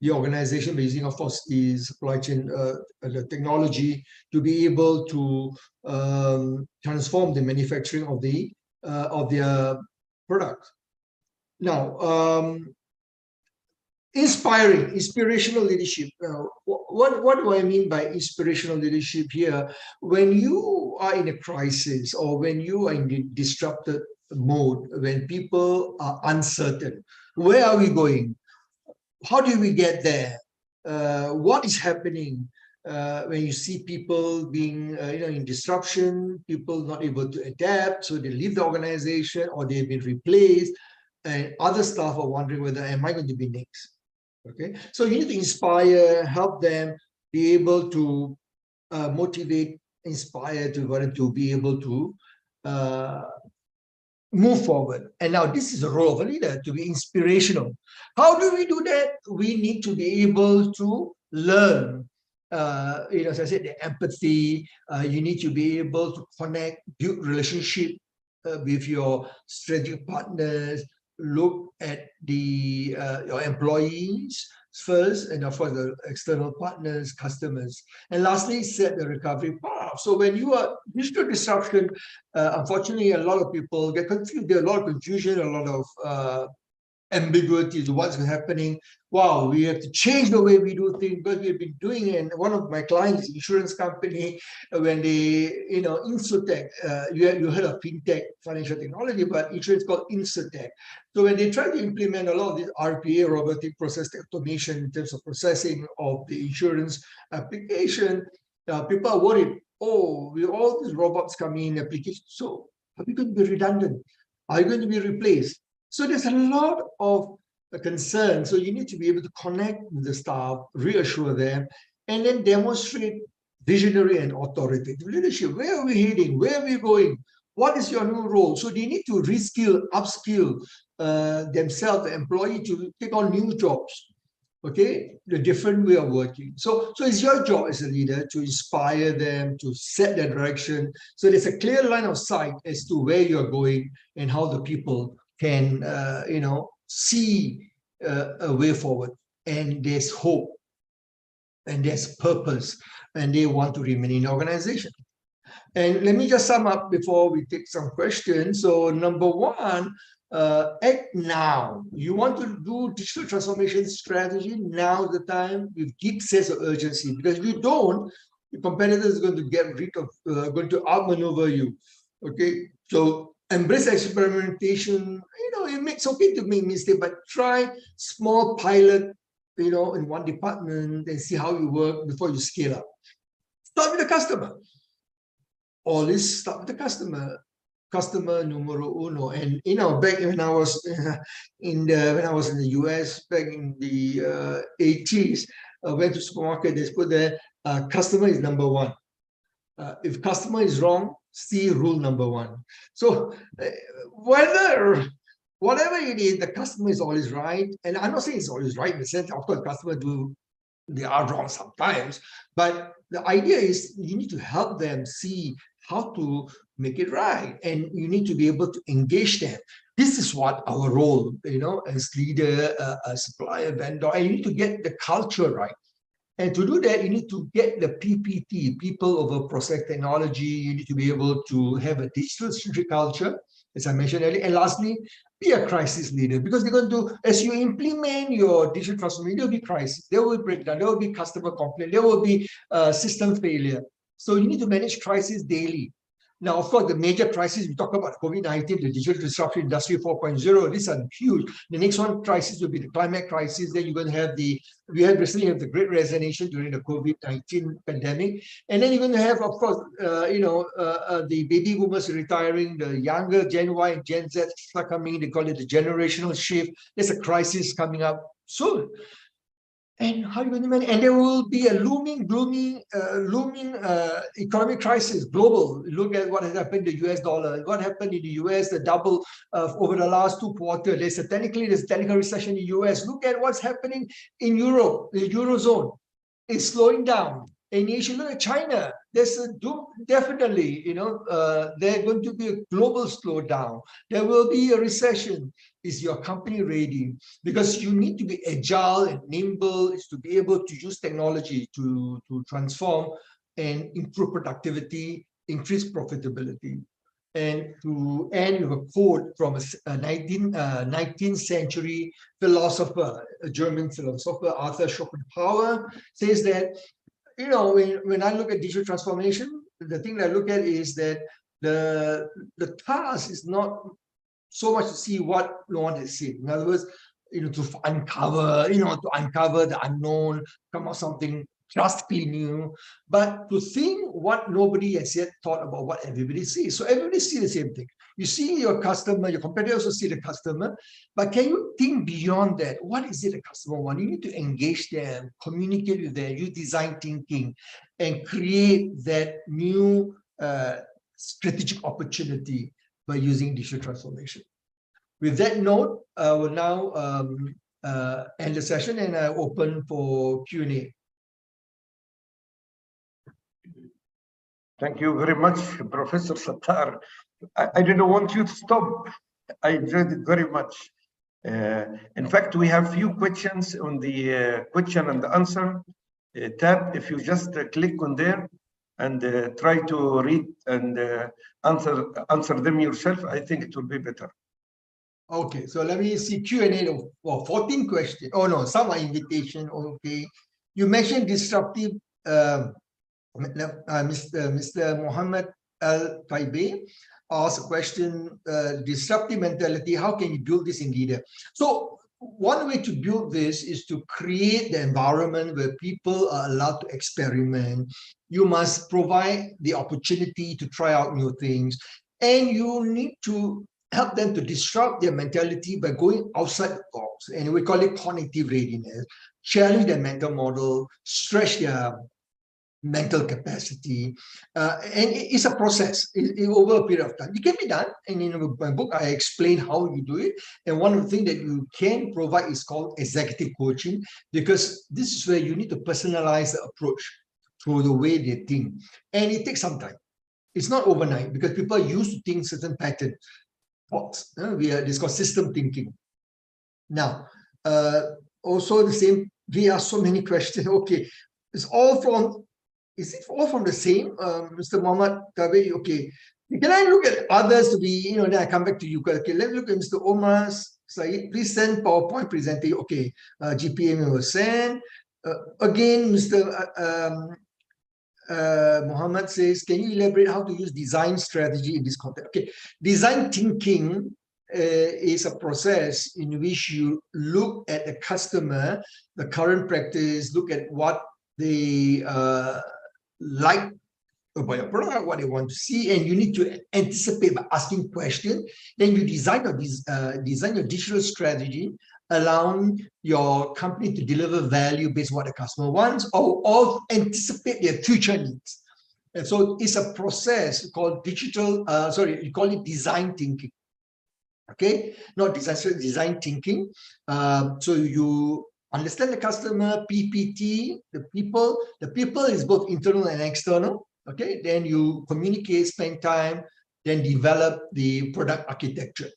the organization by using, of course, the supply chain the technology to be able to transform the manufacturing of their product. Now, inspirational leadership. What do I mean by inspirational leadership here? When you are in a crisis or when you are in the disrupted mode, when people are uncertain, where are we going? How do we get there? What is happening? When you see people being in disruption, people not able to adapt, so they leave the organization or they've been replaced, and other staff are wondering whether am I going to be next? Okay, so you need to inspire, help them be able to motivate, inspire to be able to move forward. And now this is the role of a leader, to be inspirational. How do we do that? We need to be able to learn. As I said, the empathy. You need to be able to connect, build relationship with your strategic partners. Look at your employees first, and of course the external partners, customers, and lastly set the recovery path. So when you are digital disruption, unfortunately a lot of people get confused. There's a lot of confusion, a lot of ambiguity to what's happening. Wow, we have to change the way we do things because we've been doing it. And one of my clients, insurance company, when they, Insurtech, you heard of fintech, financial technology, but insurance called Insurtech. So when they try to implement a lot of this RPA, robotic process automation, in terms of processing of the insurance application, people are worried. Oh, with all these robots coming in application, so are we going to be redundant? Are you going to be replaced? So there's a lot of concern. So you need to be able to connect with the staff, reassure them, and then demonstrate visionary and authoritative leadership. Where are we heading? Where are we going? What is your new role? So they need to reskill, upskill themselves, the employee, to take on new jobs. Okay, the different way of working. So it's your job as a leader to inspire them, to set the direction. So there's a clear line of sight as to where you're going and how the people can, see a way forward. And there's hope, and there's purpose, and they want to remain in the organization. And let me just sum up before we take some questions. So number one, act now. You want to do digital transformation strategy, now is the time, with deep sense of urgency. Because if you don't, the competitor is going to get rid of, going to outmaneuver you. Okay, so embrace experimentation. It's okay to make mistakes, but try small pilot, in one department and see how you work before you scale up. Start with the customer. Always start with the customer numero uno. And back when I was in the US back in the 80s, I went to supermarket. They put there, customer is number one. If customer is wrong, see rule number one. So whatever it is, the customer is always right. And I'm not saying it's always right in the sense, of course, customers they are wrong sometimes. But the idea is you need to help them see how to make it right. And you need to be able to engage them. This is what our role, as leader, a supplier, vendor, and you need to get the culture right. And to do that, you need to get the PPT, people over process technology. You need to be able to have a digital-centric culture, as I mentioned earlier. And lastly, be a crisis leader, because they're going to, as you implement your digital transformation, there will be crisis, there will be breakdown, there will be customer complaint, there will be system failure. So you need to manage crisis daily. Now, of course, the major crisis, we talk about COVID-19, the digital disruption, industry 4.0, these are huge. The next one crisis will be the climate crisis. Then you're going to have we had recently have the great resignation during the COVID-19 pandemic. And then you're going to have, of course, the baby boomers retiring, the younger Gen Y and Gen Z are coming, they call it the generational shift. There's a crisis coming up soon. And how are you going to manage? And there will be a looming economic crisis, global. Look at what has happened to the US dollar. What happened in the US, the double over the last 2 quarters. There's a technical recession in the US. Look at what's happening in Europe, the Eurozone. It's slowing down. And you should look at China. There's definitely, there's going to be a global slowdown. There will be a recession. Is your company ready? Because you need to be agile and nimble, is to be able to use technology to transform and improve productivity, increase profitability. And to end with a quote from a 19th century philosopher, a German philosopher, Arthur Schopenhauer, says that, when I look at digital transformation, the thing that I look at is that the task is not so much to see what no one has seen. In other words, to uncover the unknown, come out something drastically new, but to think what nobody has yet thought about what everybody sees. So everybody sees the same thing. You see your customer, your competitors also see the customer, but can you think beyond that? What is it the customer wants? You need to engage them, communicate with them, use design thinking, and create that new strategic opportunity by using digital transformation. With that note, I will now end the session and I open for Q&A. Thank you very much, Professor Sattar. I didn't want you to stop. I enjoyed it very much. In fact, we have few questions on the question and answer tab. If you just click on there and try to read and answer them yourself, I think it will be better. Okay, so let me see Q&A. Oh, 14 questions. Oh no, some are invitation. Okay, you mentioned disruptive. Mr. Muhammad Al Taibe asked a question, disruptive mentality, how can you build this in leader? So one way to build this is to create the environment where people are allowed to experiment. You must provide the opportunity to try out new things, and you need to help them to disrupt their mentality by going outside the box. And we call it cognitive readiness, challenge their mental model, stretch their mental capacity, and it's a process over a period of time. It can be done, and in my book I explain how you do it. And one of the things that you can provide is called executive coaching, because this is where you need to personalize the approach through the way they think, and it takes some time. It's not overnight, because people are used to think certain pattern thoughts. It's called system thinking. Now, also the same. We ask so many questions. Okay, it's all from. Is it all from the same, Mr. Muhammad Tabe? Okay, can I look at others to be, then I come back to you. Okay, let's look at Mr. Omar Said. Please send PowerPoint presentation. Okay, GPM will send. Again, Mr. Muhammad says, can you elaborate how to use design strategy in this context? Okay, design thinking is a process in which you look at the customer, the current practice, look at what they like about your product, what they want to see, and you need to anticipate by asking questions. Then you design your digital strategy, allowing your company to deliver value based on what the customer wants, or anticipate their future needs. And so it's a process called you call it design thinking. Okay, not design thinking. So you understand the customer, PPT, the people. The people is both internal and external. Okay, then you communicate, spend time, then develop the product architecture.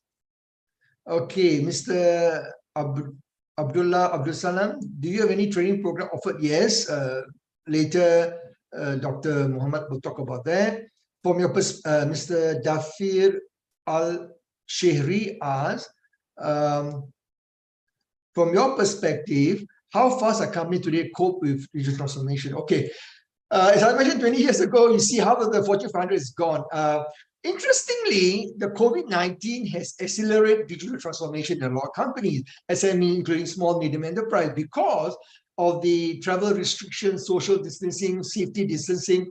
Okay, Mr. Abdullah Abdul Salam, do you have any training program offered? Yes. Later, Dr. Muhammad will talk about that. From your Mr. Dafir Al-Shehri asks, from your perspective, how fast a company today cope with digital transformation? Okay, as I mentioned 20 years ago, you see half of the Fortune 500 is gone. Interestingly, the COVID-19 has accelerated digital transformation in a lot of companies, SME, including small, medium enterprise, because of the travel restrictions, social distancing, safety distancing.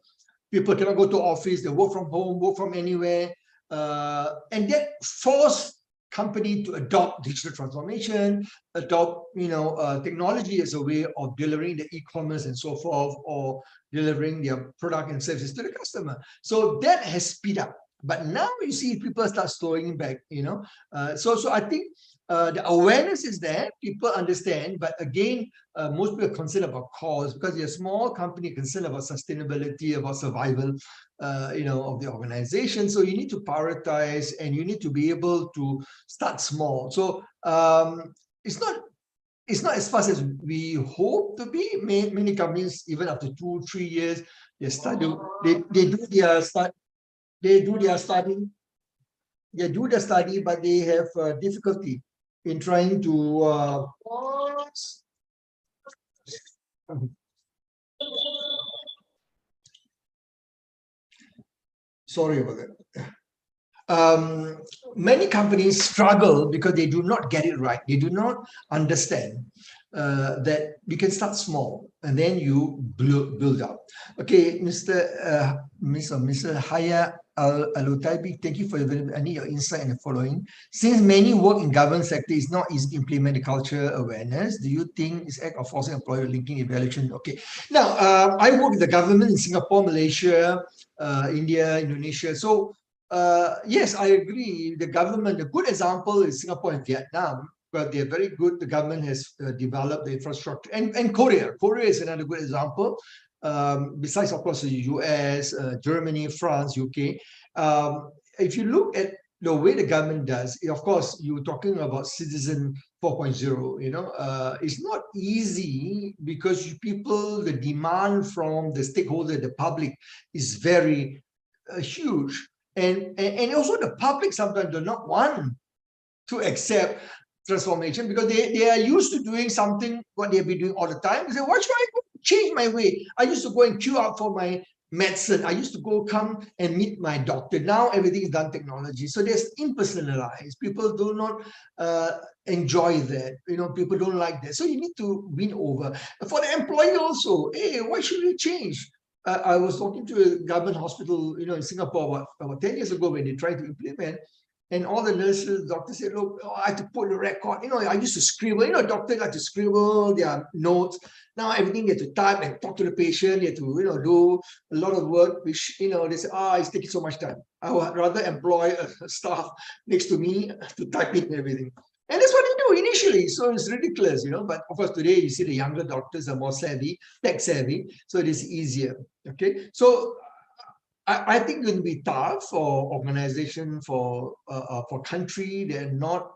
People cannot go to office, they work from home, work from anywhere. And that forced company to adopt digital transformation, adopt technology as a way of delivering the e-commerce and so forth, or delivering their product and services to the customer. So that has speed up. But now you see people start slowing back, So I think the awareness is there, people understand, but again, most people are concerned about cost, because they're a small company concerned about sustainability, about survival, of the organization. So you need to prioritize, and you need to be able to start small. So it's not as fast as we hope to be. Many companies, even after 2-3 years, they do their study, but they have difficulty in trying to sorry about that. Many companies struggle because they do not get it right. They do not understand that you can start small and then you build up. Okay, Mr. Haya Al-Utaibi, thank you for your, I need your insight in the following. Since many work in government sector, it's not easy to implement the culture awareness. Do you think this act of forcing employer linking evaluation? Okay, now I work with the government in Singapore, Malaysia, India, Indonesia. So yes, I agree. The government, a good example is Singapore and Vietnam, but they're very good. The government has developed the infrastructure. And Korea. Korea is another good example. Besides, of course, the US, Germany, France, UK. If you look at the way the government does, of course, you're talking about Citizen 4.0, it's not easy because people, the demand from the stakeholder, the public is very huge. And also the public sometimes do not want to accept transformation because they are used to doing something what they've been doing all the time. They say, why should I change my way? I used to go and queue up for my medicine. I used to come and meet my doctor. Now everything is done technology. So there's impersonalized. People do not enjoy that. People don't like that. So you need to win over. For the employee also, hey, why should we change? I was talking to a government hospital, in Singapore about 10 years ago when they tried to implement, and all the nurses, doctors said, look, I have to put the record. I used to scribble. Doctors like to scribble their notes. Now everything they have to type and talk to the patient. They have to, do a lot of work, which, they say, it's taking so much time. I would rather employ a staff next to me to type in everything. And that's what they do initially. So it's ridiculous, But of course, today you see the younger doctors are more savvy, tech savvy. So it is easier. Okay. So I think it will be tough for organization, for country. They're not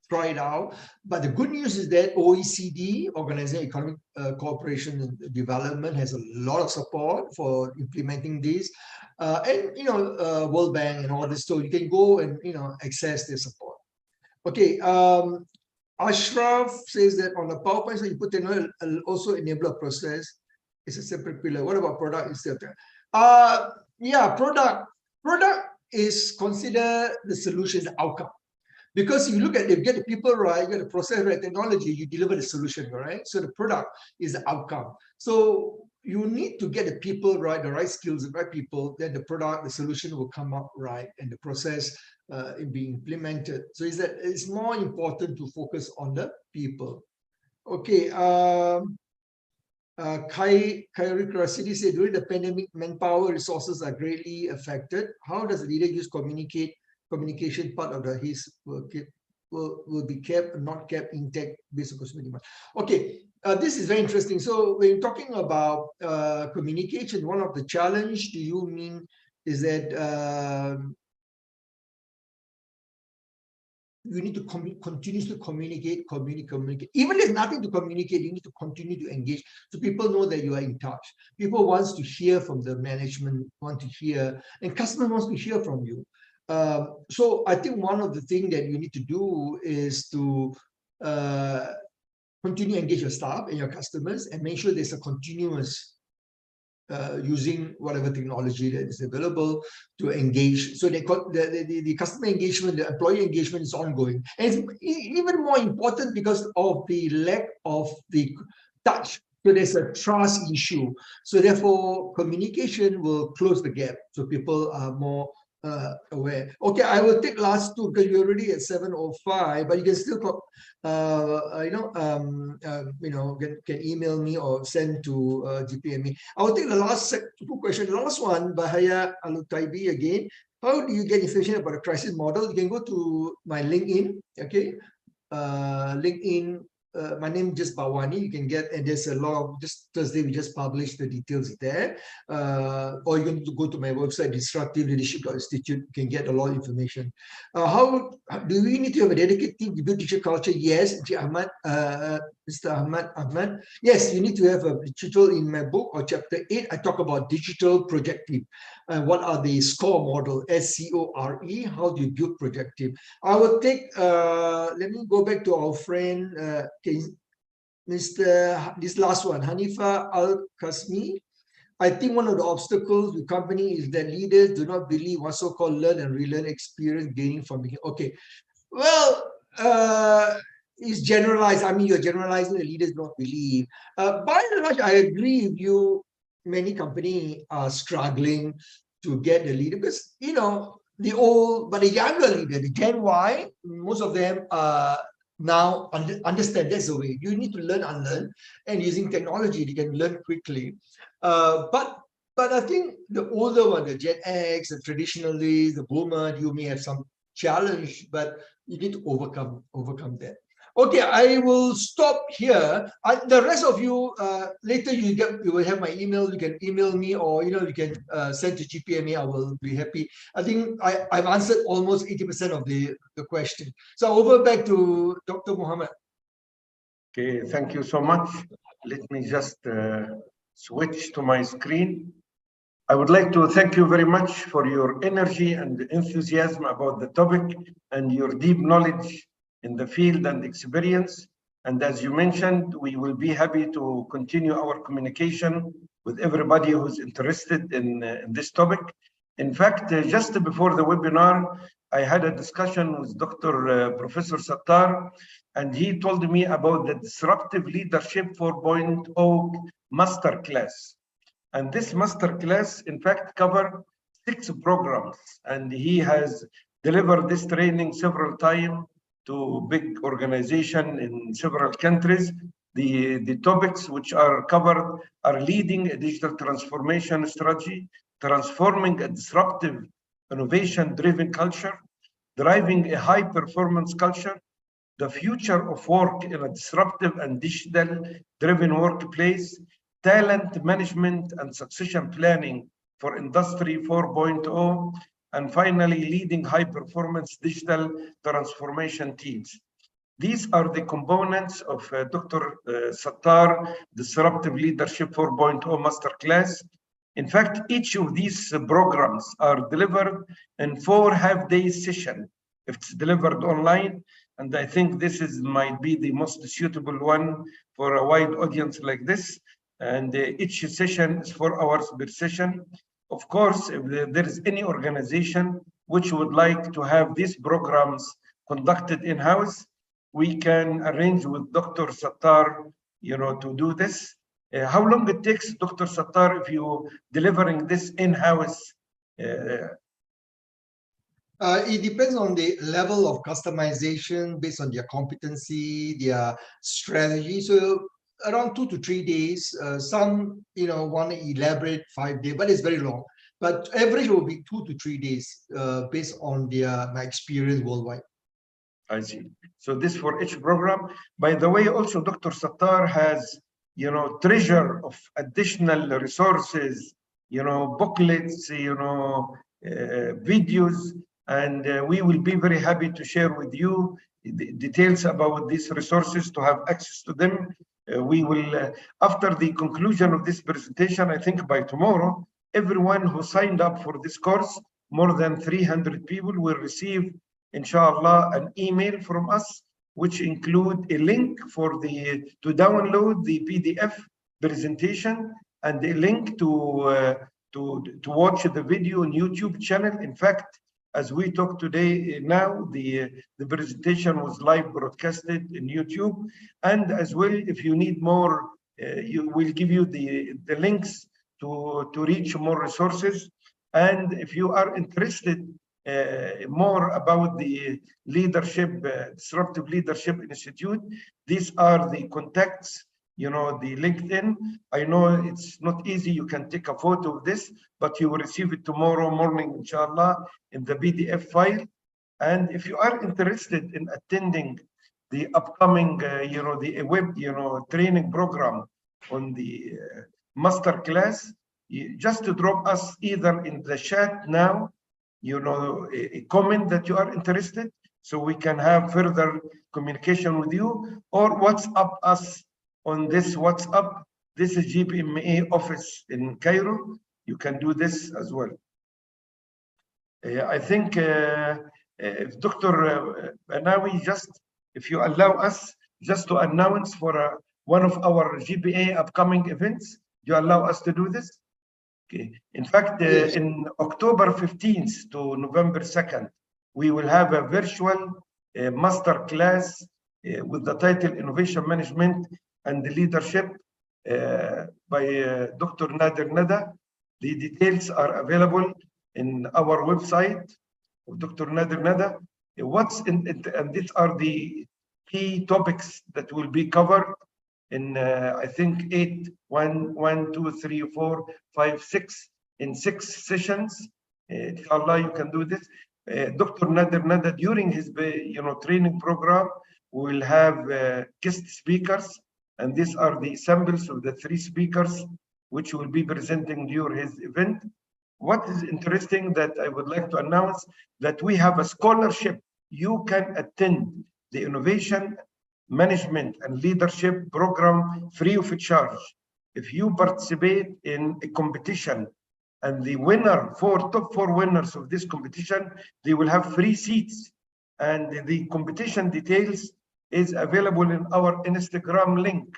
tried out. But the good news is that OECD, Organization Economic Cooperation and Development, has a lot of support for implementing this. And World Bank and all this. So you can go and access their support. Okay, Ashraf says that on the PowerPoint, so you put also enable a process. It's a separate pillar. What about product instead? Yeah, product is considered the solution, the outcome. Because if you look at it, you get the people right, you get the process right, technology, you deliver the solution, right? So the product is the outcome. So you need to get the people right, the right skills, the right people, then the product, the solution will come up right, and the process being implemented. So it's more important to focus on the people. Okay. Kyrie City said, during the pandemic, manpower resources are greatly affected. How does the leader use communication part of his will be kept, not kept intact based on consumer demand? Okay, this is very interesting. So when talking about communication, one of the challenge do you mean is that you need to continuously communicate. Even if there's nothing to communicate, you need to continue to engage so people know that you are in touch. People want to hear from the management, want to hear, and customer wants to hear from you. So I think one of the things that you need to do is to continue to engage your staff and your customers and make sure there's a continuous using whatever technology that is available to engage. So the customer engagement, the employee engagement is ongoing. And it's even more important because of the lack of the touch. So there's a trust issue. So therefore, communication will close the gap. So people are more aware. Okay, I will take last two because you're already at 7:05, but you can still can email me or send to GPME. I will take the last two questions. The last one, Bahaya Alutaibi again. How do you get information about a crisis model? You can go to my LinkedIn. Okay, LinkedIn. My name is just Bawani. You can get, and there's a lot of, just Thursday we just published the details there. Or you can go to my website, Disruptive Leadership Institute. You can get a lot of information. How do we need to have a dedicated team to build digital culture? Yes, Mr. Ahmad. Yes, you need to have a digital. In my book or chapter 8, I talk about digital project team. What are the SCORE model? SCORE. How do you build project team? I will take. Let me go back to our friend. This last one, Hanifa Al-Kasmi. I think one of the obstacles with company is that leaders do not believe what so-called learn and relearn experience gaining from beginning. Okay, well, it's generalized. I mean, you're generalizing the leaders don't believe. By and large, I agree with you. Many companies are struggling to get the leader because, the younger leader, the Gen Y, most of them are now understand that's the way. You need to learn, unlearn, and using technology, they can learn quickly. But But I think the older one, the Gen X, the traditionalists, the boomer, you may have some challenge, but you need to overcome that. Okay, I will stop here. The rest of you, later you will have my email. You can email me, or you can send to GPMA. I will be happy. I think I've answered almost 80% of the question. So over back to Dr. Mohammed. Okay, thank you so much. Let me just switch to my screen. I would like to thank you very much for your energy and enthusiasm about the topic and your deep knowledge in the field and experience. And as you mentioned, we will be happy to continue our communication with everybody who's interested in this topic. In fact, just before the webinar, I had a discussion with Professor Sattar, and he told me about the Disruptive Leadership 4.0 Masterclass. And this masterclass, in fact, covered 6 programs, and he has delivered this training several times to big organizations in several countries. The topics which are covered are leading a digital transformation strategy, transforming a disruptive, innovation-driven culture, driving a high-performance culture, the future of work in a disruptive and digital-driven workplace, talent management and succession planning for Industry 4.0, and finally, leading high-performance digital transformation teams. These are the components of Dr. Sattar Disruptive Leadership 4.0 Masterclass. In fact, each of these programs are delivered in 4 half-day sessions if it's delivered online. And I think this might be the most suitable one for a wide audience like this. And each session is 4 hours per session. Of course, if there is any organization which would like to have these programs conducted in-house, we can arrange with Dr. Sattar, to do this. How long it takes, Dr. Sattar, if you delivering this in-house? It depends on the level of customization based on their competency, their strategy. So around 2 to 3 days. Some, want to elaborate 5 days, but it's very long. But average will be 2 to 3 days based on my experience worldwide. I see. So this for each program. By the way, also Dr. Sattar has, treasure of additional resources, booklets, videos, and we will be very happy to share with you the details about these resources to have access to them. We will, after the conclusion of this presentation, I think by tomorrow, everyone who signed up for this course, more than 300 people, will receive, inshallah, an email from us, which include a link to download the PDF presentation and a link to watch the video on YouTube channel. In fact, as we talk today, now the presentation was live broadcasted in YouTube, and as well, if you need more, we'll give you the links to reach more resources. And if you are interested more about the Disruptive Leadership Institute, these are the contacts, the LinkedIn. I know it's not easy, you can take a photo of this, but you will receive it tomorrow morning, inshallah, in the PDF file. And if you are interested in attending the upcoming, the web, training program on the master class, just to drop us either in the chat now, a comment that you are interested, so we can have further communication with you, or WhatsApp us on this WhatsApp. This is GPMA office in Cairo. You can do this as well. I think if Dr. Banawi, if you allow us just to announce for one of our GPA upcoming events, do you allow us to do this? Okay. In fact, in October 15th to November 2nd, we will have a virtual master class with the title Innovation Management and Leadership by Dr. Nader Nada. The details are available in our website of Dr. Nader Nada. And these are the key topics that will be covered. in I think 8, 1, 2, 3, 4, 5, 6 in 6 sessions. Inshallah, you can do this. Dr. Nader Nada, during his training program, will have guest speakers, and these are the samples of the 3 speakers which will be presenting during his event. What is interesting that I would like to announce that we have a scholarship. You can attend the Innovation Management and Leadership Program free of charge. If you participate in a competition, and the winner, top 4 winners of this competition, they will have free seats. And the competition details is available in our Instagram link.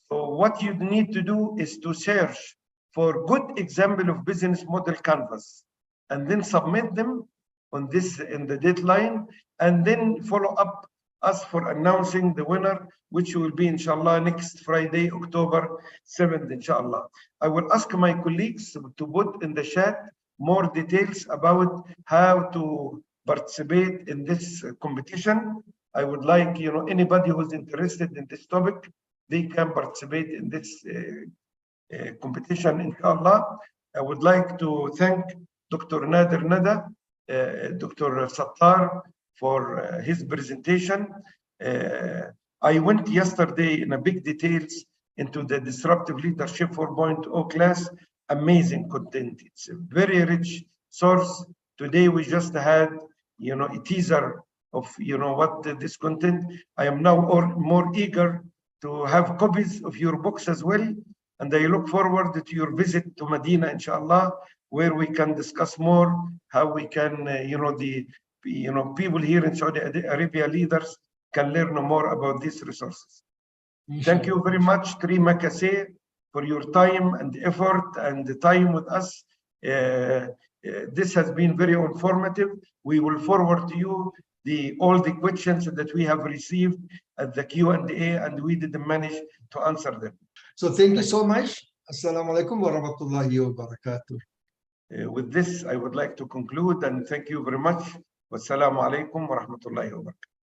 So what you need to do is to search for good example of business model canvas, and then submit them on this in the deadline, and then follow up us for announcing the winner, which will be inshallah next Friday, October 7th, inshallah. I will ask my colleagues to put in the chat more details about how to participate in this competition. I would like, anybody who's interested in this topic, they can participate in this competition, inshallah. I would like to thank Dr. Nader Nada, Dr. Sattar, for his presentation. I went yesterday in a big details into the Disruptive Leadership 4.0 class. Amazing content. It's a very rich source. Today we just had, a teaser of, what this content. I am now more eager to have copies of your books as well. And I look forward to your visit to Medina, inshallah, where we can discuss more how we can, people here in Saudi Arabia, leaders, can learn more about these resources. Thank you very much, Terima Kasih, for your time and effort and the time with us. This has been very informative. We will forward to you all the questions that we have received at the Q&A, and we didn't manage to answer them. So thank you so much. Assalamu alaikum wa rahmatullahi wa barakatuh. With this, I would like to conclude and thank you very much. Wassalamu alaikum wa rahmatullahi wa barakatuh.